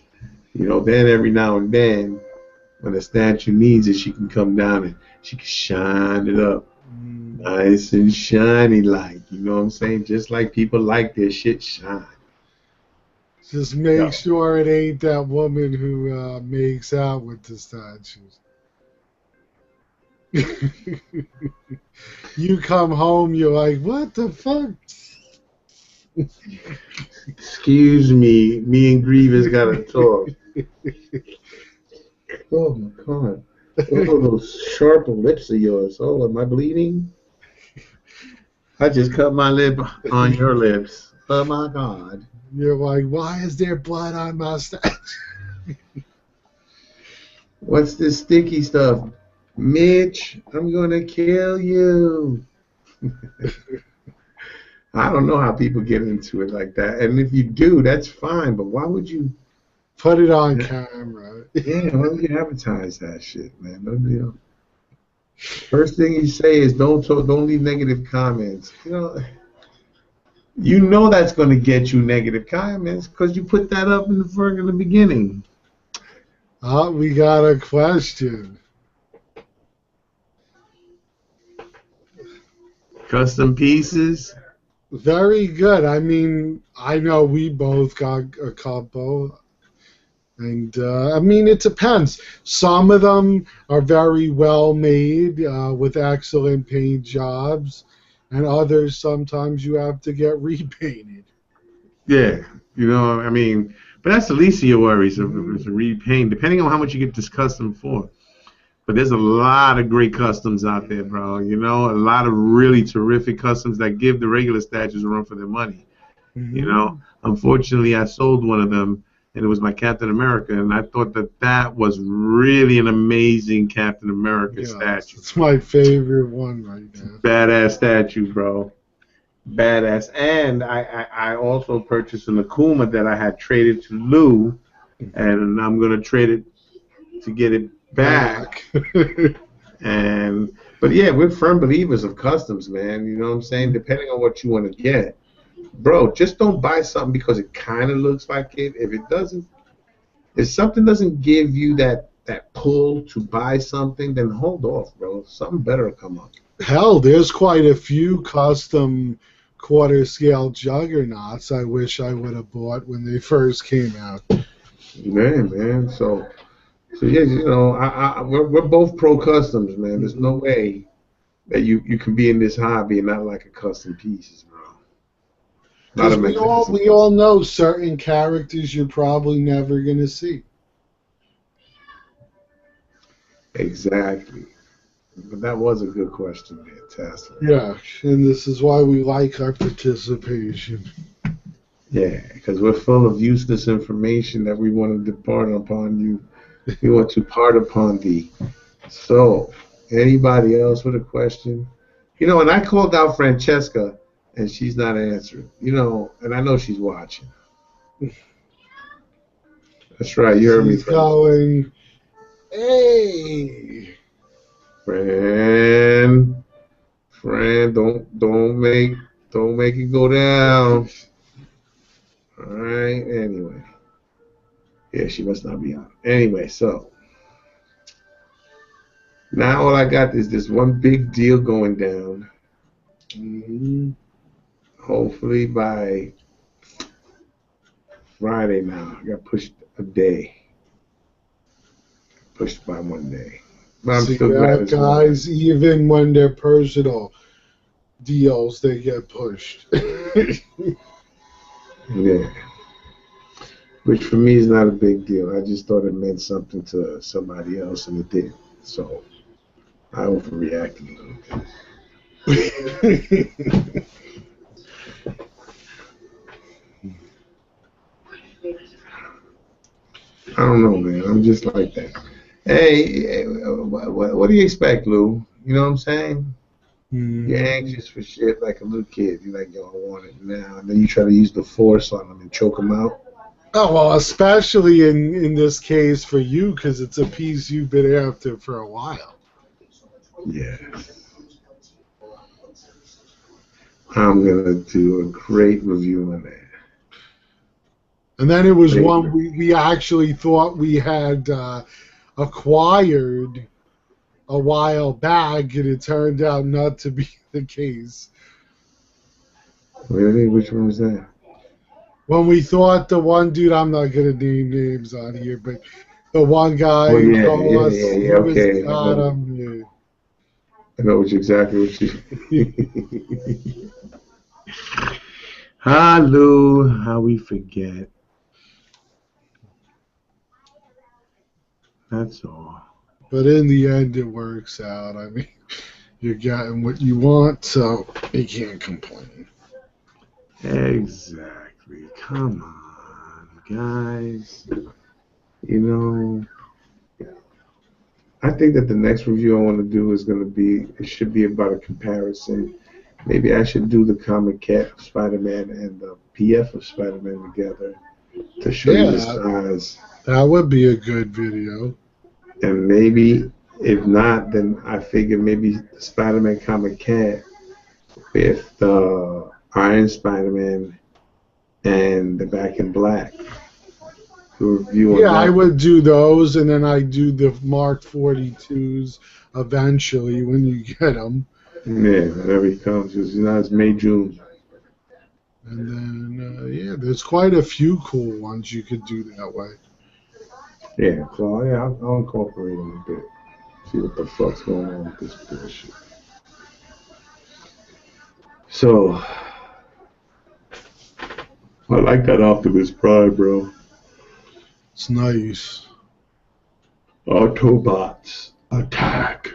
You know, then every now and then, when a statue needs it, she can come down and she can shine it up. Nice and shiny like. You know what I'm saying? Just like people like their shit shine. Just make sure it ain't that woman who makes out with the statues. You come home, you're like, what the fuck? Excuse me, me and Grievous gotta talk. Oh my God. Oh, those sharp lips of yours. Oh, am I bleeding? I just cut my lip on your lips. Oh my God. You're like, why is there blood on my statue? What's this sticky stuff? Mitch, I'm gonna kill you. I don't know how people get into it like that. And if you do, that's fine. But why would you put it on camera? Yeah, why would you advertise that shit, man? No deal. First thing you say is don't leave negative comments. You know that's going to get you negative comments because you put that up in the beginning. We got a question. Custom pieces. Very good. I mean, I know we both got a couple. And, I mean, it depends. Some of them are very well made with excellent paint jobs. And others, sometimes you have to get repainted. Yeah. You know, I mean, but that's the least of your worries, is repaint, depending on how much you get this custom for. But there's a lot of great customs out there, bro. You know, a lot of really terrific customs that give the regular statues a run for their money. Mm-hmm. You know, unfortunately, I sold one of them, and it was my Captain America, and I thought that was really an amazing Captain America statue. It's my favorite one right now. Badass statue, bro. Badass. And I also purchased an Akuma that I had traded to Lou and I'm gonna trade it to get it back. But yeah, we're firm believers of customs, man. You know what I'm saying? Depending on what you want to get, bro, just don't buy something because it kind of looks like it. If something doesn't give you that pull to buy something, then hold off, bro. Something better will come up. Hell, there's quite a few custom quarter scale juggernauts I wish I would have bought when they first came out. Man. So yeah, you know, we're both pro customs, man. There's no way that you can be in this hobby and not like a custom pieces, bro. Because we all know certain characters you're probably never gonna see. Exactly. But that was a good question, man. Fantastic. Yeah, and this is why we like our participation. Yeah, because we're full of useless information that we want to depart upon you. We want to part upon thee. So, anybody else with a question? You know, and I called out Francesca, and she's not answering. You know, and I know she's watching. That's right. You heard me. She's going, hey. Friend, don't make it go down. All right. Anyway, yeah, she must not be on. Anyway, so now all I got is this one big deal going down. Hopefully by Friday now. I got pushed a day. Pushed by one day. But I'm still glad, guys, even when they're personal deals, they get pushed. Yeah. Which for me is not a big deal. I just thought it meant something to somebody else, and it did. So I overreacted a little bit. I don't know, man. I'm just like that. Hey, what do you expect, Lou? You know what I'm saying? You're anxious for shit like a little kid. You're like, yo, I want it now. And then you try to use the force on them and choke them out. Oh, well, especially in this case for you, because it's a piece you've been after for a while. Yeah. I'm going to do a great review on that. And then it was one we actually thought we had acquired a while back, and it turned out not to be the case. Really? Which one was that? When we thought the one dude, I'm not going to name names on here, but the one guy okay. I know exactly what you... Hello, how we forget. That's all. But in the end, it works out. I mean, you're getting what you want, so you can't complain. Exactly. Come on, guys. You know, I think that the next review I want to do is going to be, it should be about a comparison. Maybe I should do the comic cat of Spider-Man and the PF of Spider-Man together to show you the size. That would be a good video. And maybe, if not, then I figure maybe the Spider-Man comic cat with the Iron Spider-Man and the Back in Black. I would do those, and then I do the Mark 42s eventually when you get them. Yeah, whenever he comes, because it's May, June. And then, there's quite a few cool ones you could do that way. Yeah, so I'll incorporate them a bit. See what the fuck's going on with this bullshit. So, I like that Optimus Prime, bro. It's nice. Autobots, attack.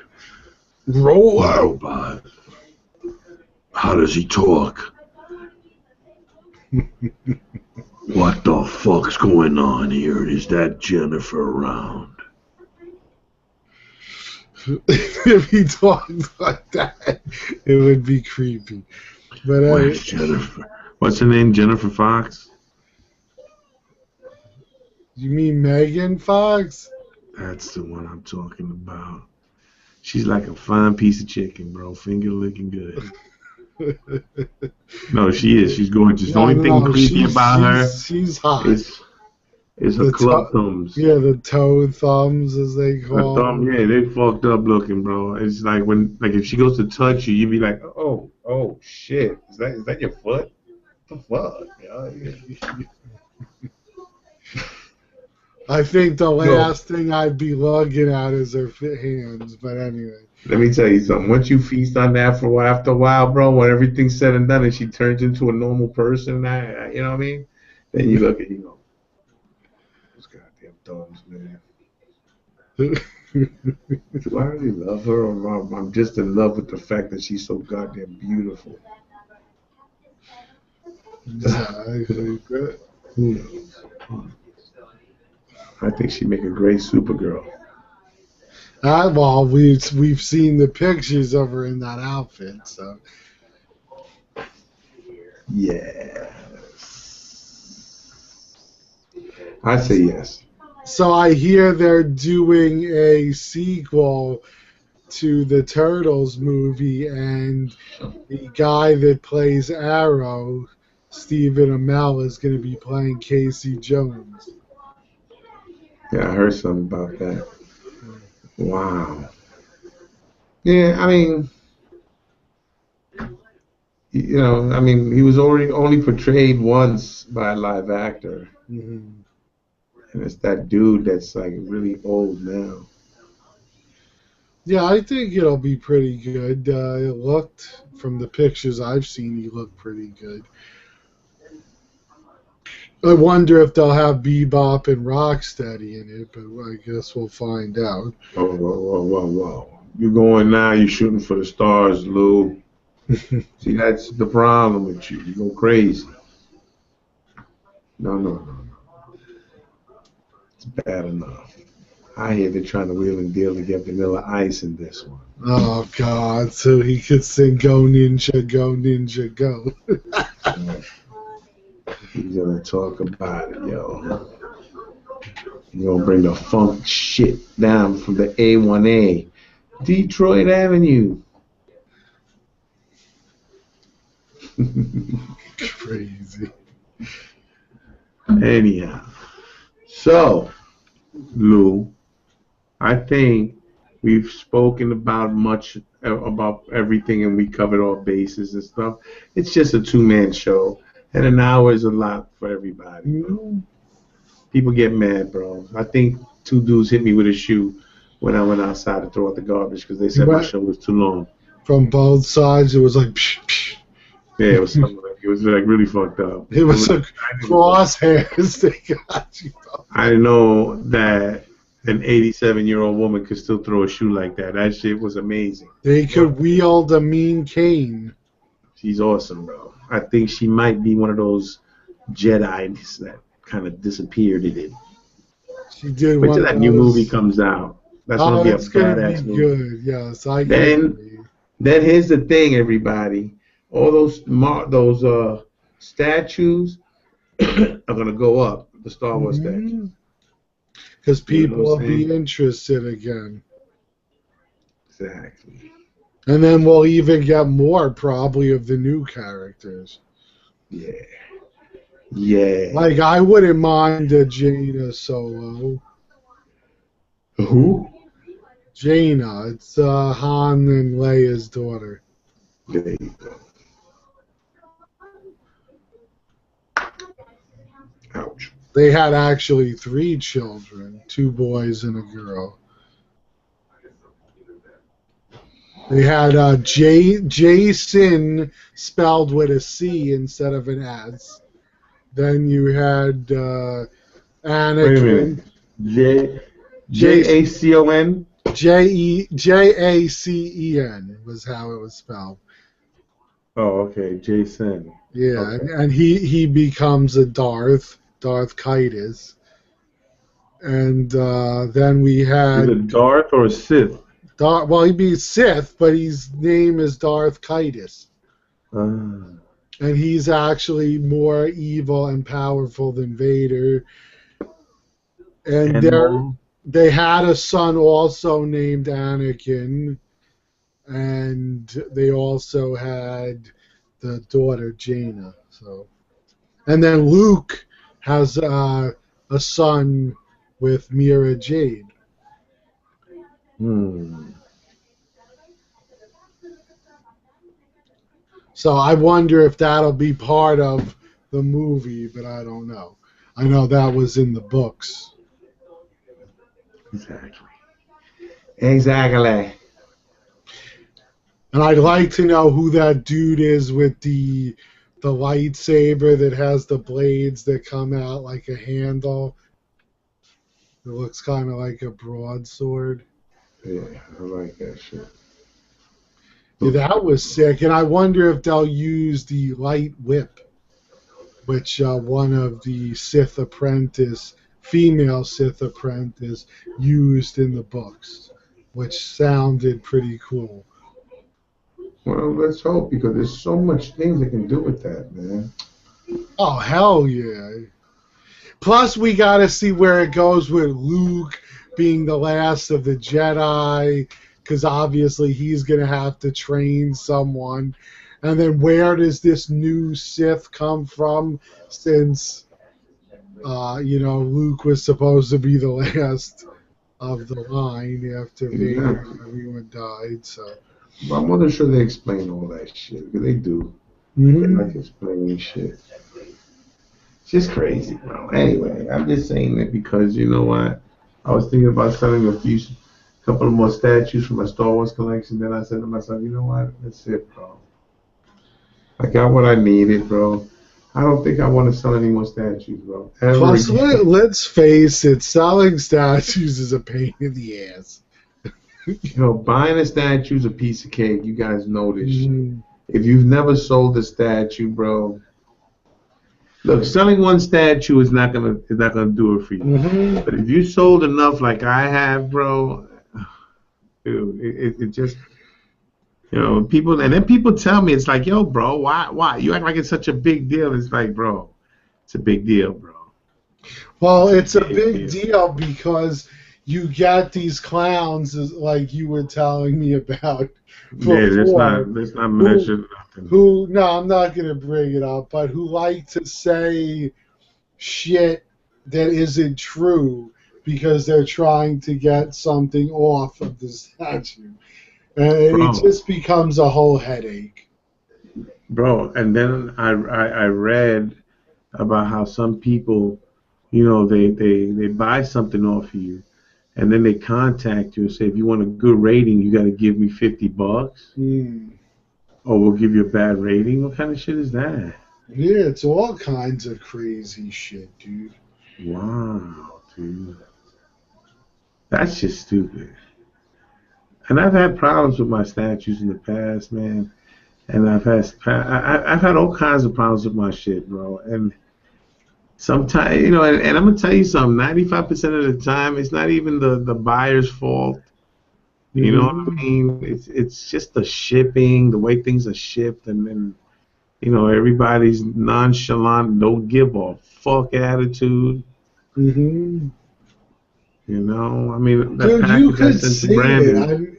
Robot. How does he talk? What the fuck's going on here? Is that Jennifer around? If he talked like that, it would be creepy. But where's Jennifer? What's her name? Jennifer Fox? You mean Megan Fox? That's the one I'm talking about. She's like a fine piece of chicken, bro. Finger licking good. No, she is. She's gorgeous. The No, only thing no, creepy about her she's hot. is her club thumbs. Yeah, the toe thumbs, as they Her call thumb, them. yeah, they fucked up looking, bro. It's like if she goes to touch you, you'd be like, oh shit, is that your foot? What the fuck? Yeah. I think the last thing I'd be looking at is her hands, but anyway. Let me tell you something. Once you feast on that after a while, bro, when everything's said and done and she turns into a normal person, you know what I mean? Then you look at you go, those goddamn thumbs, man. Do I really love her, or I'm just in love with the fact that she's so goddamn beautiful? Exactly. Who knows? I think she'd make a great Supergirl. Well, we've seen the pictures of her in that outfit, so. Yes. I say yes. So I hear they're doing a sequel to the Turtles movie, and the guy that plays Arrow, Stephen Amell, is going to be playing Casey Jones. Yeah, I heard something about that. Wow. Yeah, I mean, he was only portrayed once by a live actor. Mm-hmm. And it's that dude that's like really old now. Yeah, I think it'll be pretty good. It looked, from the pictures I've seen, he looked pretty good. I wonder if they'll have Bebop and Rocksteady in it, but I guess we'll find out. Whoa. You're going now, you're shooting for the stars, Lou. See, that's the problem with you. You go crazy. No. It's bad enough. I hear they're trying to wheel and deal to get Vanilla Ice in this one. Oh, God, so he could sing Go Ninja, Go Ninja, Go. He's going to talk about it, yo. He's going to bring the funk shit down from the A1A. Detroit Avenue. Crazy. Anyhow. So, Lou, I think we've spoken about everything, and we covered all bases and stuff. It's just a two-man show, and an hour is a lot for everybody. Bro. People get mad, bro. I think two dudes hit me with a shoe when I went outside to throw out the garbage because they said my show was too long. From both sides, it was like, psh, psh. Yeah, it was something like, it was like really fucked up. It was like crosshairs they got you. I didn't know that an 87-year-old woman could still throw a shoe like that. That shit was amazing. They could wield a mean cane. She's awesome, bro. I think she might be one of those Jedis that kind of disappeared in it. She did. Wait till that new movie comes out. That's gonna be a badass movie. Good. Yes, I Then here's the thing, everybody. All those statues are gonna go up. The Star Wars statues. Because people will be interested again. Exactly. And then we'll even get more, probably, of the new characters. Yeah. Like, I wouldn't mind a Jaina Solo. Who? Jaina. It's Han and Leia's daughter. There you go. Ouch. They had actually 3 children, 2 boys and a girl. They had Jason spelled with a C instead of an S. Then you had Anakin. Wait a minute. Jacon? Jacen was how it was spelled. Oh, okay. Jason. Yeah, okay. and he becomes a Darth Kitus. And then we had... Is it Darth or a Sith? Well, he'd be Sith, but his name is Darth Kitus. And he's actually more evil and powerful than Vader. And they had a son also named Anakin, and they also had the daughter Jaina. So, and then Luke has a son with Mira Jade. So I wonder if that'll be part of the movie, but I don't know. I know that was in the books. Exactly. And I'd like to know who that dude is with the lightsaber that has the blades that come out like a handle. It looks kind of like a broadsword. Yeah, I like that shit. Yeah, that was sick. And I wonder if they'll use the light whip, which one of the female Sith apprentice, used in the books, which sounded pretty cool. Well, let's hope, because there's so much things they can do with that, man. Oh, hell yeah. Plus, we got to see where it goes with Luke being the last of the Jedi, because obviously he's going to have to train someone. And then where does this new Sith come from, since, Luke was supposed to be the last of the line after Vader and everyone died. So. Well, I'm not sure they explain all that shit, because they do. Mm-hmm. They like explaining shit. It's just crazy, bro. Anyway, I'm just saying that because, you know what? I was thinking about selling a couple of more statues from my Star Wars collection. Then I said to myself, you know what? That's it, bro. I got what I needed, bro. I don't think I want to sell any more statues, bro. Plus, let's face it, selling statues is a pain in the ass. Buying a statue is a piece of cake. You guys know this shit. If you've never sold a statue, bro, look, selling one statue is not gonna do it for you. Mm-hmm. But if you sold enough, like I have, bro, dude, it just, people, and then people tell me, it's like, yo, bro, why you act like it's such a big deal? It's like, bro, it's a big deal, bro. Well, it's a big deal because you get these clowns, like you were telling me about before. Yeah, let's not mention nothing. No, I'm not going to bring it up, but who like to say shit that isn't true because they're trying to get something off of the statue. And it just becomes a whole headache. Bro, and then I read about how some people, they buy something off of you, and then they contact you and say, if you want a good rating, you got to give me $50. Or we'll give you a bad rating. What kind of shit is that? Yeah, it's all kinds of crazy shit, dude. Wow, dude. That's just stupid. And I've had problems with my statues in the past, man. And I've had all kinds of problems with my shit, bro. And sometimes, and I'm going to tell you something, 95% of the time, it's not even the buyer's fault. You know what I mean? It's just the shipping, the way things are shipped, and then, everybody's nonchalant, don't give a fuck attitude. Mm-hmm. I mean, that dude, package you could I sent see to Brandon.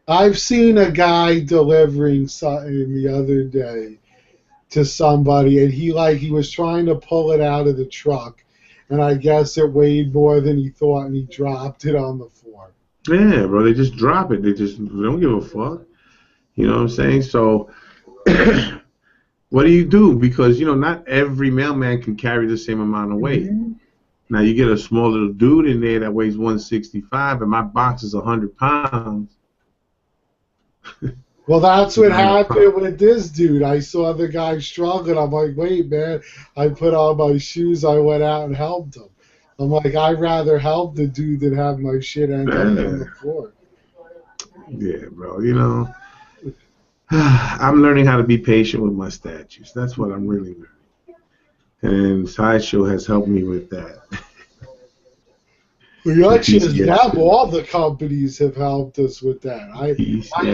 I've seen a guy delivering something the other day to somebody, and he was trying to pull it out of the truck, and I guess it weighed more than he thought, and he dropped it on the floor. Yeah, bro, they just drop it. They don't give a fuck. You know what I'm saying? So, what do you do? Because, not every mailman can carry the same amount of weight. Mm-hmm. Now, you get a small little dude in there that weighs 165, and my box is 100 pounds. Well, that's what happened with this dude. I saw the guy struggling. I'm like, wait, man. I put on my shoes. I went out and helped him. I'm like, I'd rather help the dude than have my shit end up on the floor. Yeah, bro. I'm learning how to be patient with my statues. That's what I'm really learning. And Sideshow has helped me with that. Well, actually, all the companies have helped us with that. I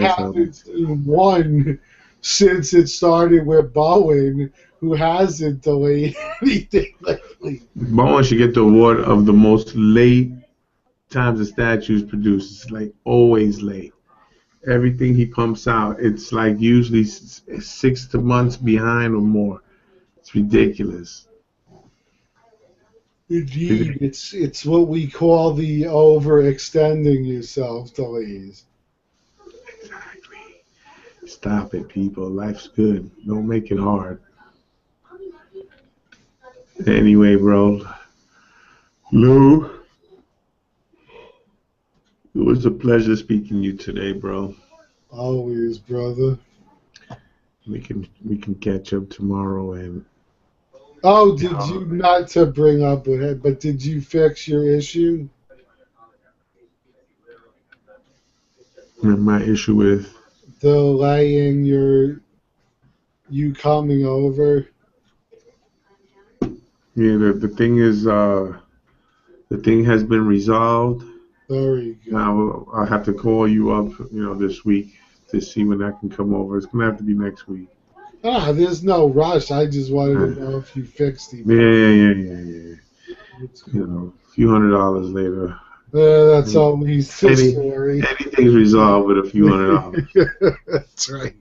haven't seen one since it started with Bowen, who hasn't delayed anything lately. Bowen should get the award of the most late times the statues produced. It's like always late. Everything he pumps out, it's like usually 6 months behind or more. It's ridiculous. Indeed, it's what we call the overextending yourself delays. Exactly. Stop it, people. Life's good. Don't make it hard. Anyway, bro. Lou, it was a pleasure speaking to you today, bro. Always, brother. We can catch up tomorrow and. Oh, did you not to bring up it, but did you fix your issue? My issue with Delaying you coming over. yeah, the thing is the thing has been resolved. Very good. Now I'll have to call you up, this week to see when I can come over. It's gonna have to be next week. There's no rush. I just wanted to know if you fixed it. Yeah. A few $100 later. That's always the story. Anything's resolved with a few $100. That's right.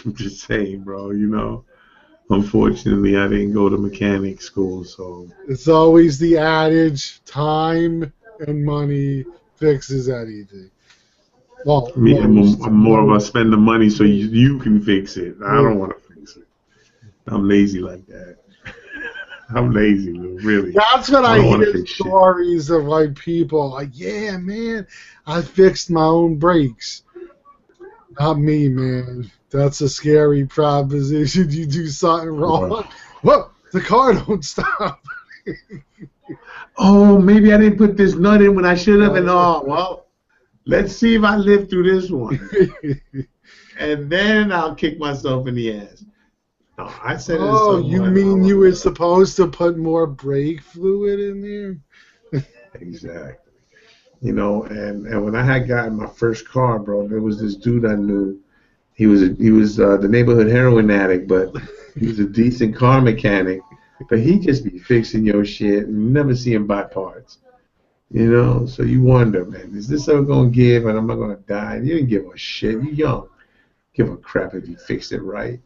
I'm just saying, bro. Unfortunately, I didn't go to mechanic school, so It's always the adage: time and money fixes anything. Well, I'm more of a spend the money so you can fix it. I don't want to fix it. I'm lazy like that. I'm lazy, Lou, really. That's what I hear fix stories of, like, people like, yeah, man, I fixed my own brakes. Not me, man. That's a scary proposition. You do something wrong. Wow. Whoa, the car don't stop. Oh, maybe I didn't put this nut in when I should have, and well, let's see if I live through this one. And then I'll kick myself in the ass. No, I said it. Oh, you mean you were supposed to put more brake fluid in there? Exactly. And when I had gotten my first car, bro, there was this dude I knew. He was the neighborhood heroin addict, but he was a decent car mechanic. But he just be fixing your shit and you never see him buy parts. So you wonder, man, is this ever gonna give and am I gonna die? And you didn't give a shit. You young. Give a crap if you fixed it right.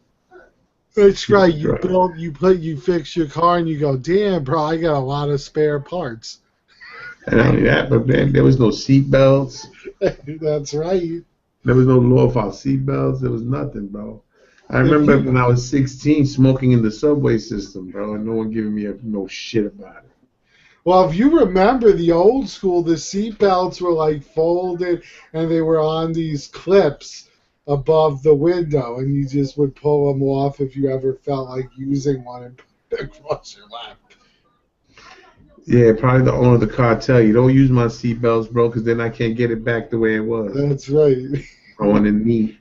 That's right. You fix your car and you go, damn, bro, I got a lot of spare parts. And not only that, but man, there was no seat belts. That's right. There was no low-fall seat belts. There was nothing, bro. I remember when I was 16 smoking in the subway system, bro, and no one giving me no shit about it. Well, if you remember the old school, the seat belts were like folded and they were on these clips above the window, and you just would pull them off if you ever felt like using one and put it across your lap. Yeah, probably the owner of the car tell you, don't use my seat belts, bro, because then I can't get it back the way it was. That's right. I want it neat.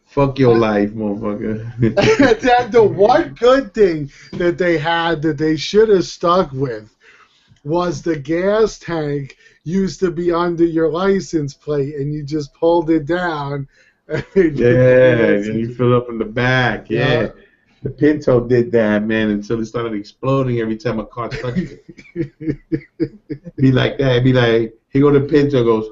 Fuck your life, motherfucker. And the one good thing that they had that they should have stuck with was the gas tank used to be under your license plate, and you just pulled it down. And you fill up in the back. Yeah. The Pinto did that, man, until it started exploding every time a car touched it. It'd be like that. It'd be like, here go the Pinto, goes,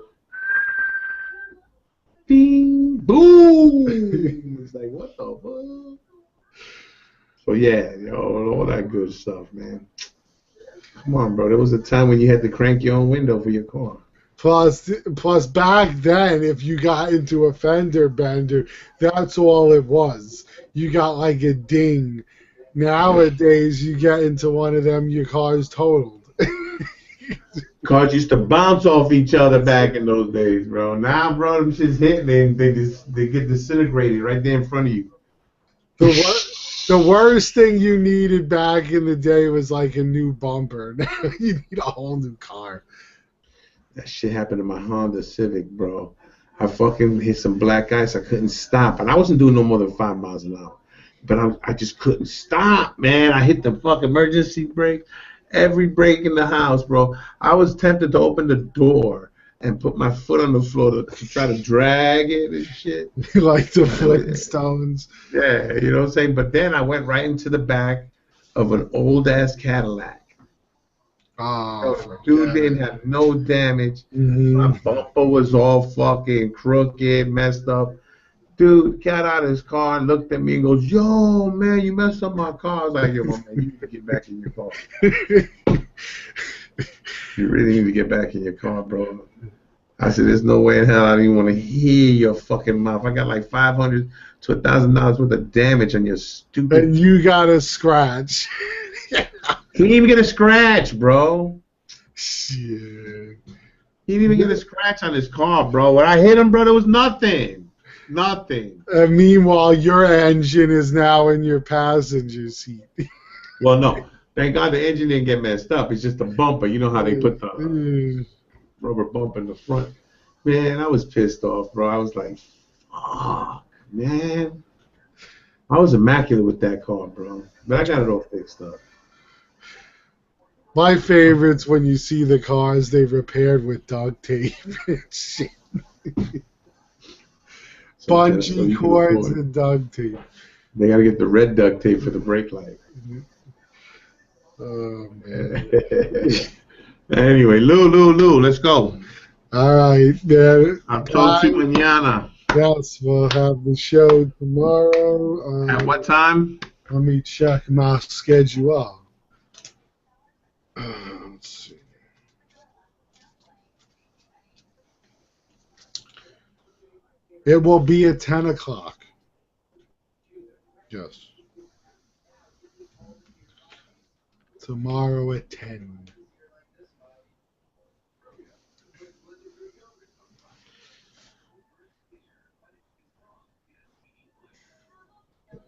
bing, boom. It's like, what the fuck? So, yeah, all that good stuff, man. Come on, bro. There was a time when you had to crank your own window for your car. Plus, back then, if you got into a fender bender, that's all it was. You got like a ding. Nowadays, you get into one of them, your car's totaled. Cars used to bounce off each other back in those days, bro. Now, bro, them shit's hitting, they get disintegrated right there in front of you. The worst thing you needed back in the day was like a new bumper. Now you need a whole new car. That shit happened to my Honda Civic, bro. I fucking hit some black ice. I couldn't stop. And I wasn't doing no more than 5 miles an hour. But I just couldn't stop, man. I hit the fucking emergency brake. Every brake in the house, bro. I was tempted to open the door and put my foot on the floor to try to drag it and shit. Like the Flintstones. Yeah, you know what I'm saying? But then I went right into the back of an old-ass Cadillac. Oh, Dude didn't have no damage. Mm-hmm. My bumper was all fucking crooked, messed up. Dude got out of his car, looked at me, and goes, "Yo, man, you messed up my car." I was like, "Yo, man, you need to get back in your car. You really need to get back in your car, bro." I said, "There's no way in hell I don't even want to hear your fucking mouth. I got like $500 to $1,000 worth of damage on your stupid." And you got a scratch. He didn't even get a scratch, bro. Shit. He didn't even get a scratch on his car, bro. When I hit him, bro, there was nothing. Nothing. Meanwhile, your engine is now in your passenger seat. Well, no. Thank God the engine didn't get messed up. It's just the bumper. You know how they put the rubber bump in the front. Man, I was pissed off, bro. I was like, fuck, man. I was immaculate with that car, bro. But I got it all fixed up. My favorite's when you see the cars they repaired with duct tape and shit. Bungee cords and duct tape. They got to get the red duct tape for the brake light. Oh, man. Anyway, Lou, let's go. All right, man. I'll talk to you mañana. Yes, we'll have the show tomorrow. At what time? Let me check my schedule. Let's see. It will be at 10 o'clock. Yes. Tomorrow at 10.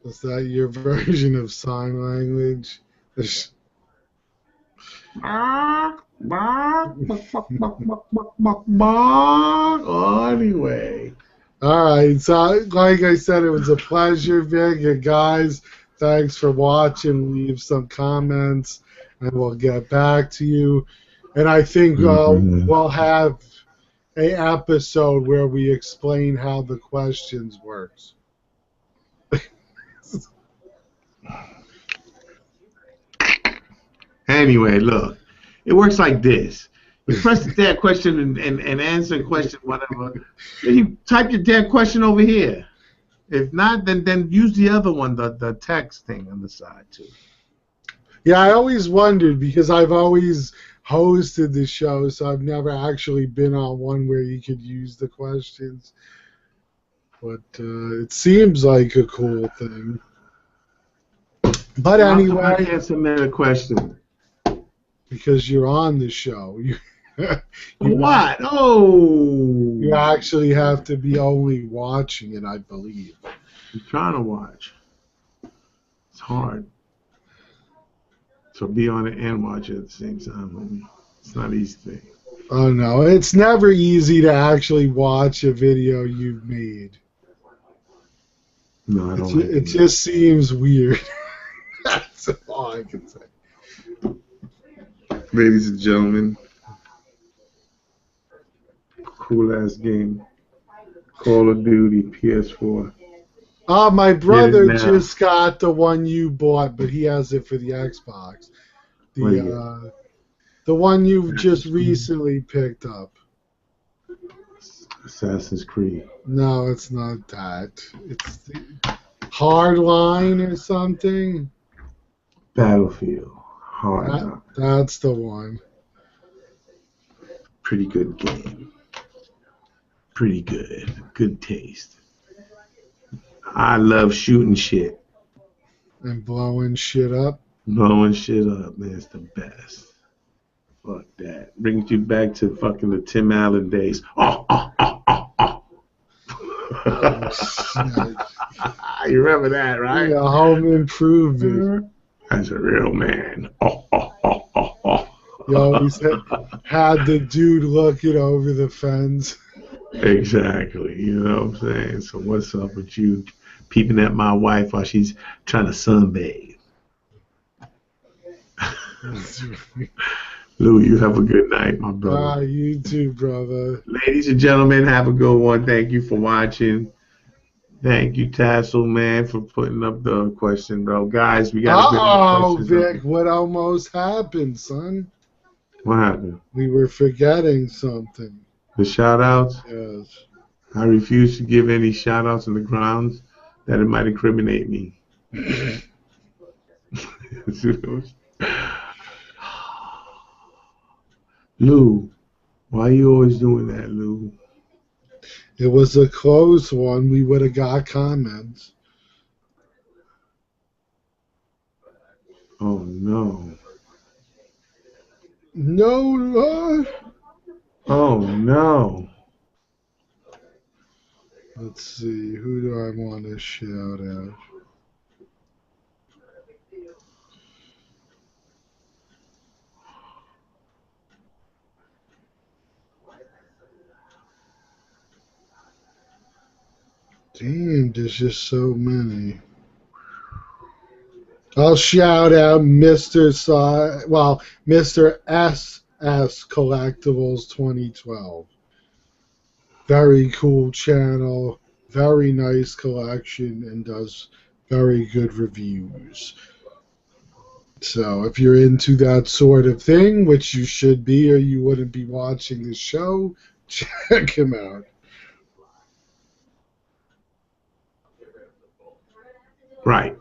Is that your version of sign language? Anyway. All right. So, like I said, it was a pleasure, Vic. And guys, thanks for watching. Leave some comments, and we'll get back to you. And I think we'll have an episode where we explain how the questions works. Anyway, look, it works like this. You press the damn question and answer the question, whatever. Then you type your damn question over here. If not, then use the other one, the text thing on the side, too. Yeah, I always wondered because I've always hosted the show, so I've never actually been on one where you could use the questions. But it seems like a cool thing. But anyway, I can't submit a question. Because you're on the show. What? Oh! You actually have to be only watching it, I believe. I'm trying to watch. It's hard. So be on it and watch it at the same time. It's not an easy thing. Oh, no. It's never easy to actually watch a video you've made. No, I don't like it. Just seems weird. That's all I can say. Ladies and gentlemen, cool-ass game. Call of Duty, PS4. My brother just got the one you bought, but he has it for the Xbox. The one you just recently picked up. Assassin's Creed. No, it's not that. It's the Hardline or something. Battlefield. Hard. That's the one. Pretty good game. Pretty good. Good taste. I love shooting shit. And blowing shit up. Blowing shit up, man. It's the best. Fuck that. Brings you back to fucking the Tim Allen days. Oh. You remember that, right? Yeah, Home Improvement. As a real man. You always had the dude looking over the fence. Exactly. You know what I'm saying? So what's up with you peeping at my wife while she's trying to sunbathe? Lou, you have a good night, my brother. You too, brother. Ladies and gentlemen, have a good one. Thank you for watching. Thank you, Tassel, man, for putting up the question, bro. Guys, we got to put the questions Vic, up. what almost happened, son? What happened? We were forgetting something. The shout-outs? Yes. I refuse to give any shout-outs on the grounds that it might incriminate me. Lou, why are you always doing that, Lou? It was a close one. We would have got comments. Oh, no. No, Lord. Oh, no. Let's see. Who do I want to shout out? Damn, there's just so many. I'll shout out Mr. SS Collectibles 2012. Very cool channel, very nice collection, and does very good reviews. So if you're into that sort of thing, which you should be or you wouldn't be watching the show, check him out. Right.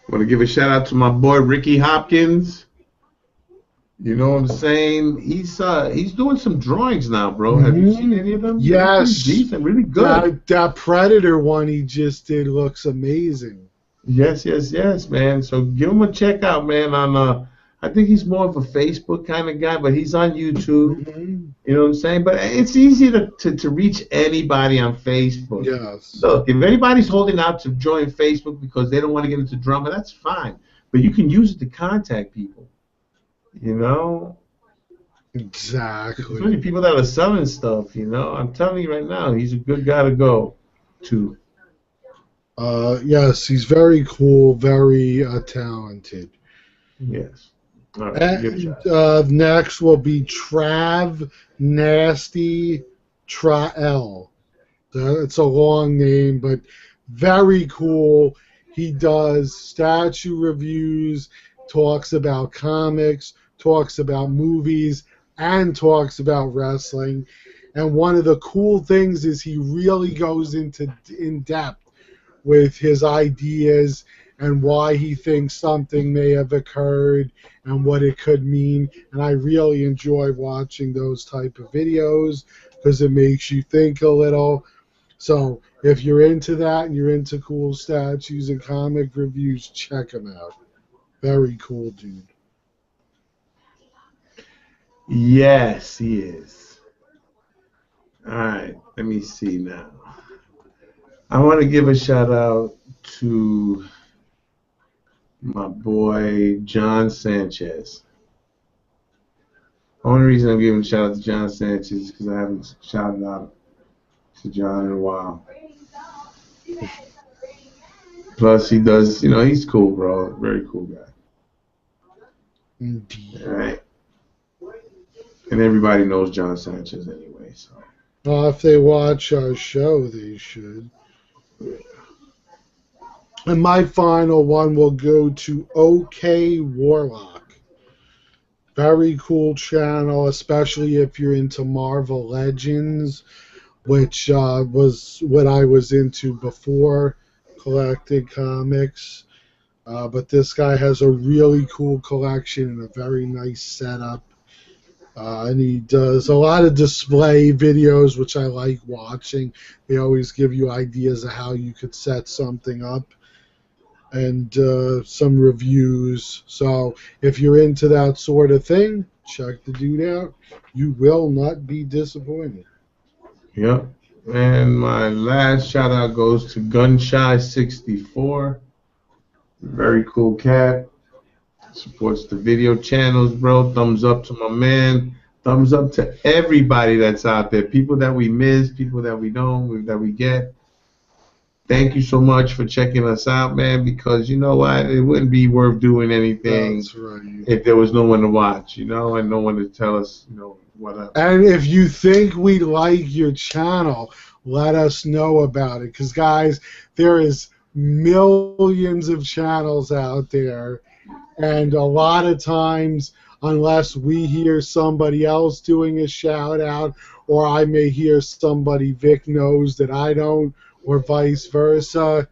Want to give a shout out to my boy Ricky Hopkins. You know what I'm saying? He's doing some drawings now, bro. Have you seen any of them? Yes. They're decent, really good. That Predator one he just did looks amazing. Yes, man. So give him a check out, man. On I think he's more of a Facebook kind of guy, but he's on YouTube. Mm-hmm. You know what I'm saying? But it's easy to reach anybody on Facebook. Yes. Look, if anybody's holding out to join Facebook because they don't want to get into drama, that's fine. But you can use it to contact people. You know? Exactly. Especially people that are selling stuff, you know? I'm telling you right now, he's a good guy to go to. Yes, he's very cool, very talented. Yes. All right, and next will be Trav Nasty Trael. It's a long name, but very cool. He does statue reviews, talks about comics, talks about movies, and talks about wrestling. And one of the cool things is he really goes into in depth with his ideas and why he thinks something may have occurred and what it could mean. And I really enjoy watching those type of videos because it makes you think a little. So if you're into that and you're into cool statues and comic reviews, check him out. Very cool dude. Yes, he is. All right, let me see now. I want to give a shout out to my boy John Sanchez. The only reason I'm giving a shout out to John Sanchez is because I haven't shouted out to John in a while. Plus, he does, you know, he's cool, bro. Very cool guy. Indeed. All right. And everybody knows John Sanchez anyway, so. Well, if they watch our show, they should. And my final one will go to OK Warlock. Very cool channel, especially if you're into Marvel Legends, which was what I was into before collecting comics. But this guy has a really cool collection and a very nice setup. And he does a lot of display videos, which I like watching. They always give you ideas of how you could set something up. And some reviews. So if you're into that sort of thing, check the dude out. You will not be disappointed. Yep. And my last shout out goes to Gunshy64. Very cool cat. Supports the video channels, bro. Thumbs up to my man. Thumbs up to everybody that's out there. People that we miss, people that we don't, that we get. Thank you so much for checking us out, man, because you know what? It wouldn't be worth doing anything That's right. if there was no one to watch, and no one to tell us, what up. And if you think we like your channel, let us know about it. Because, guys, there is millions of channels out there. And a lot of times, unless we hear somebody else doing a shout out, or I may hear somebody Vic knows that I don't, or vice versa,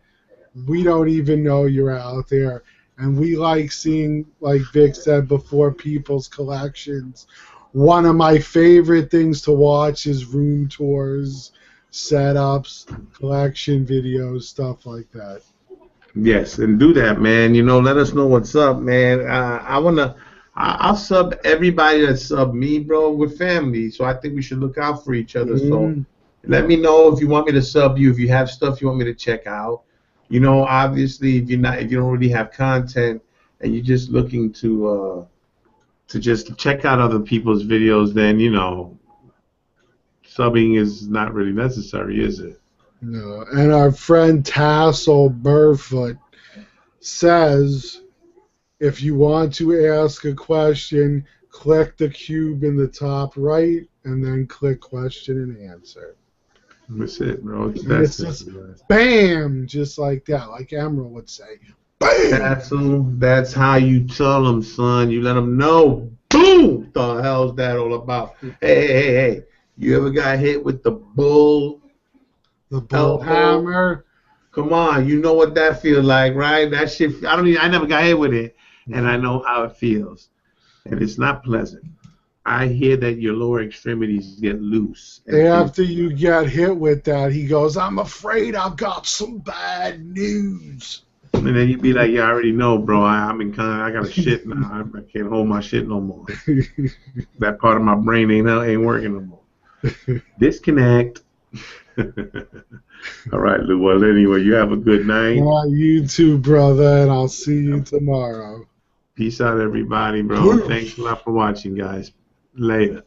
we don't even know you're out there. And we like seeing, like Vic said before, people's collections. One of my favorite things to watch is room tours, setups, collection videos, stuff like that. Yes, and do that, man. Let us know what's up, man. I'll sub everybody that sub me, bro. We're family, so I think we should look out for each other. So let me know if you want me to sub you, if you have stuff you want me to check out. Obviously, if you don't really have content and you're just looking to just check out other people's videos, then subbing is not really necessary, is it? No. And our friend Tassel Burfoot says, if you want to ask a question, click the cube in the top right, and then click question and answer. That's it, bro. It's just bam, just like that, like Emerald would say. Bam! That's how you tell them, son. You let them know. Boom! The hell's that all about? Hey. You ever got hit with the bull? The bull hammer? Come on, you know what that feels like, right? That shit. I never got hit with it, and I know how it feels, and it's not pleasant. I hear that your lower extremities get loose. After you get hit with that, he goes, I'm afraid I've got some bad news. And then you'd be like, yeah, I already know, bro. I got a shit now. I can't hold my shit no more. That part of my brain ain't working no more. Disconnect. All right, Lou. Well, anyway, you have a good night. You too, brother, and I'll see you tomorrow. Peace out, everybody, bro. Thanks a lot for watching, guys. Later.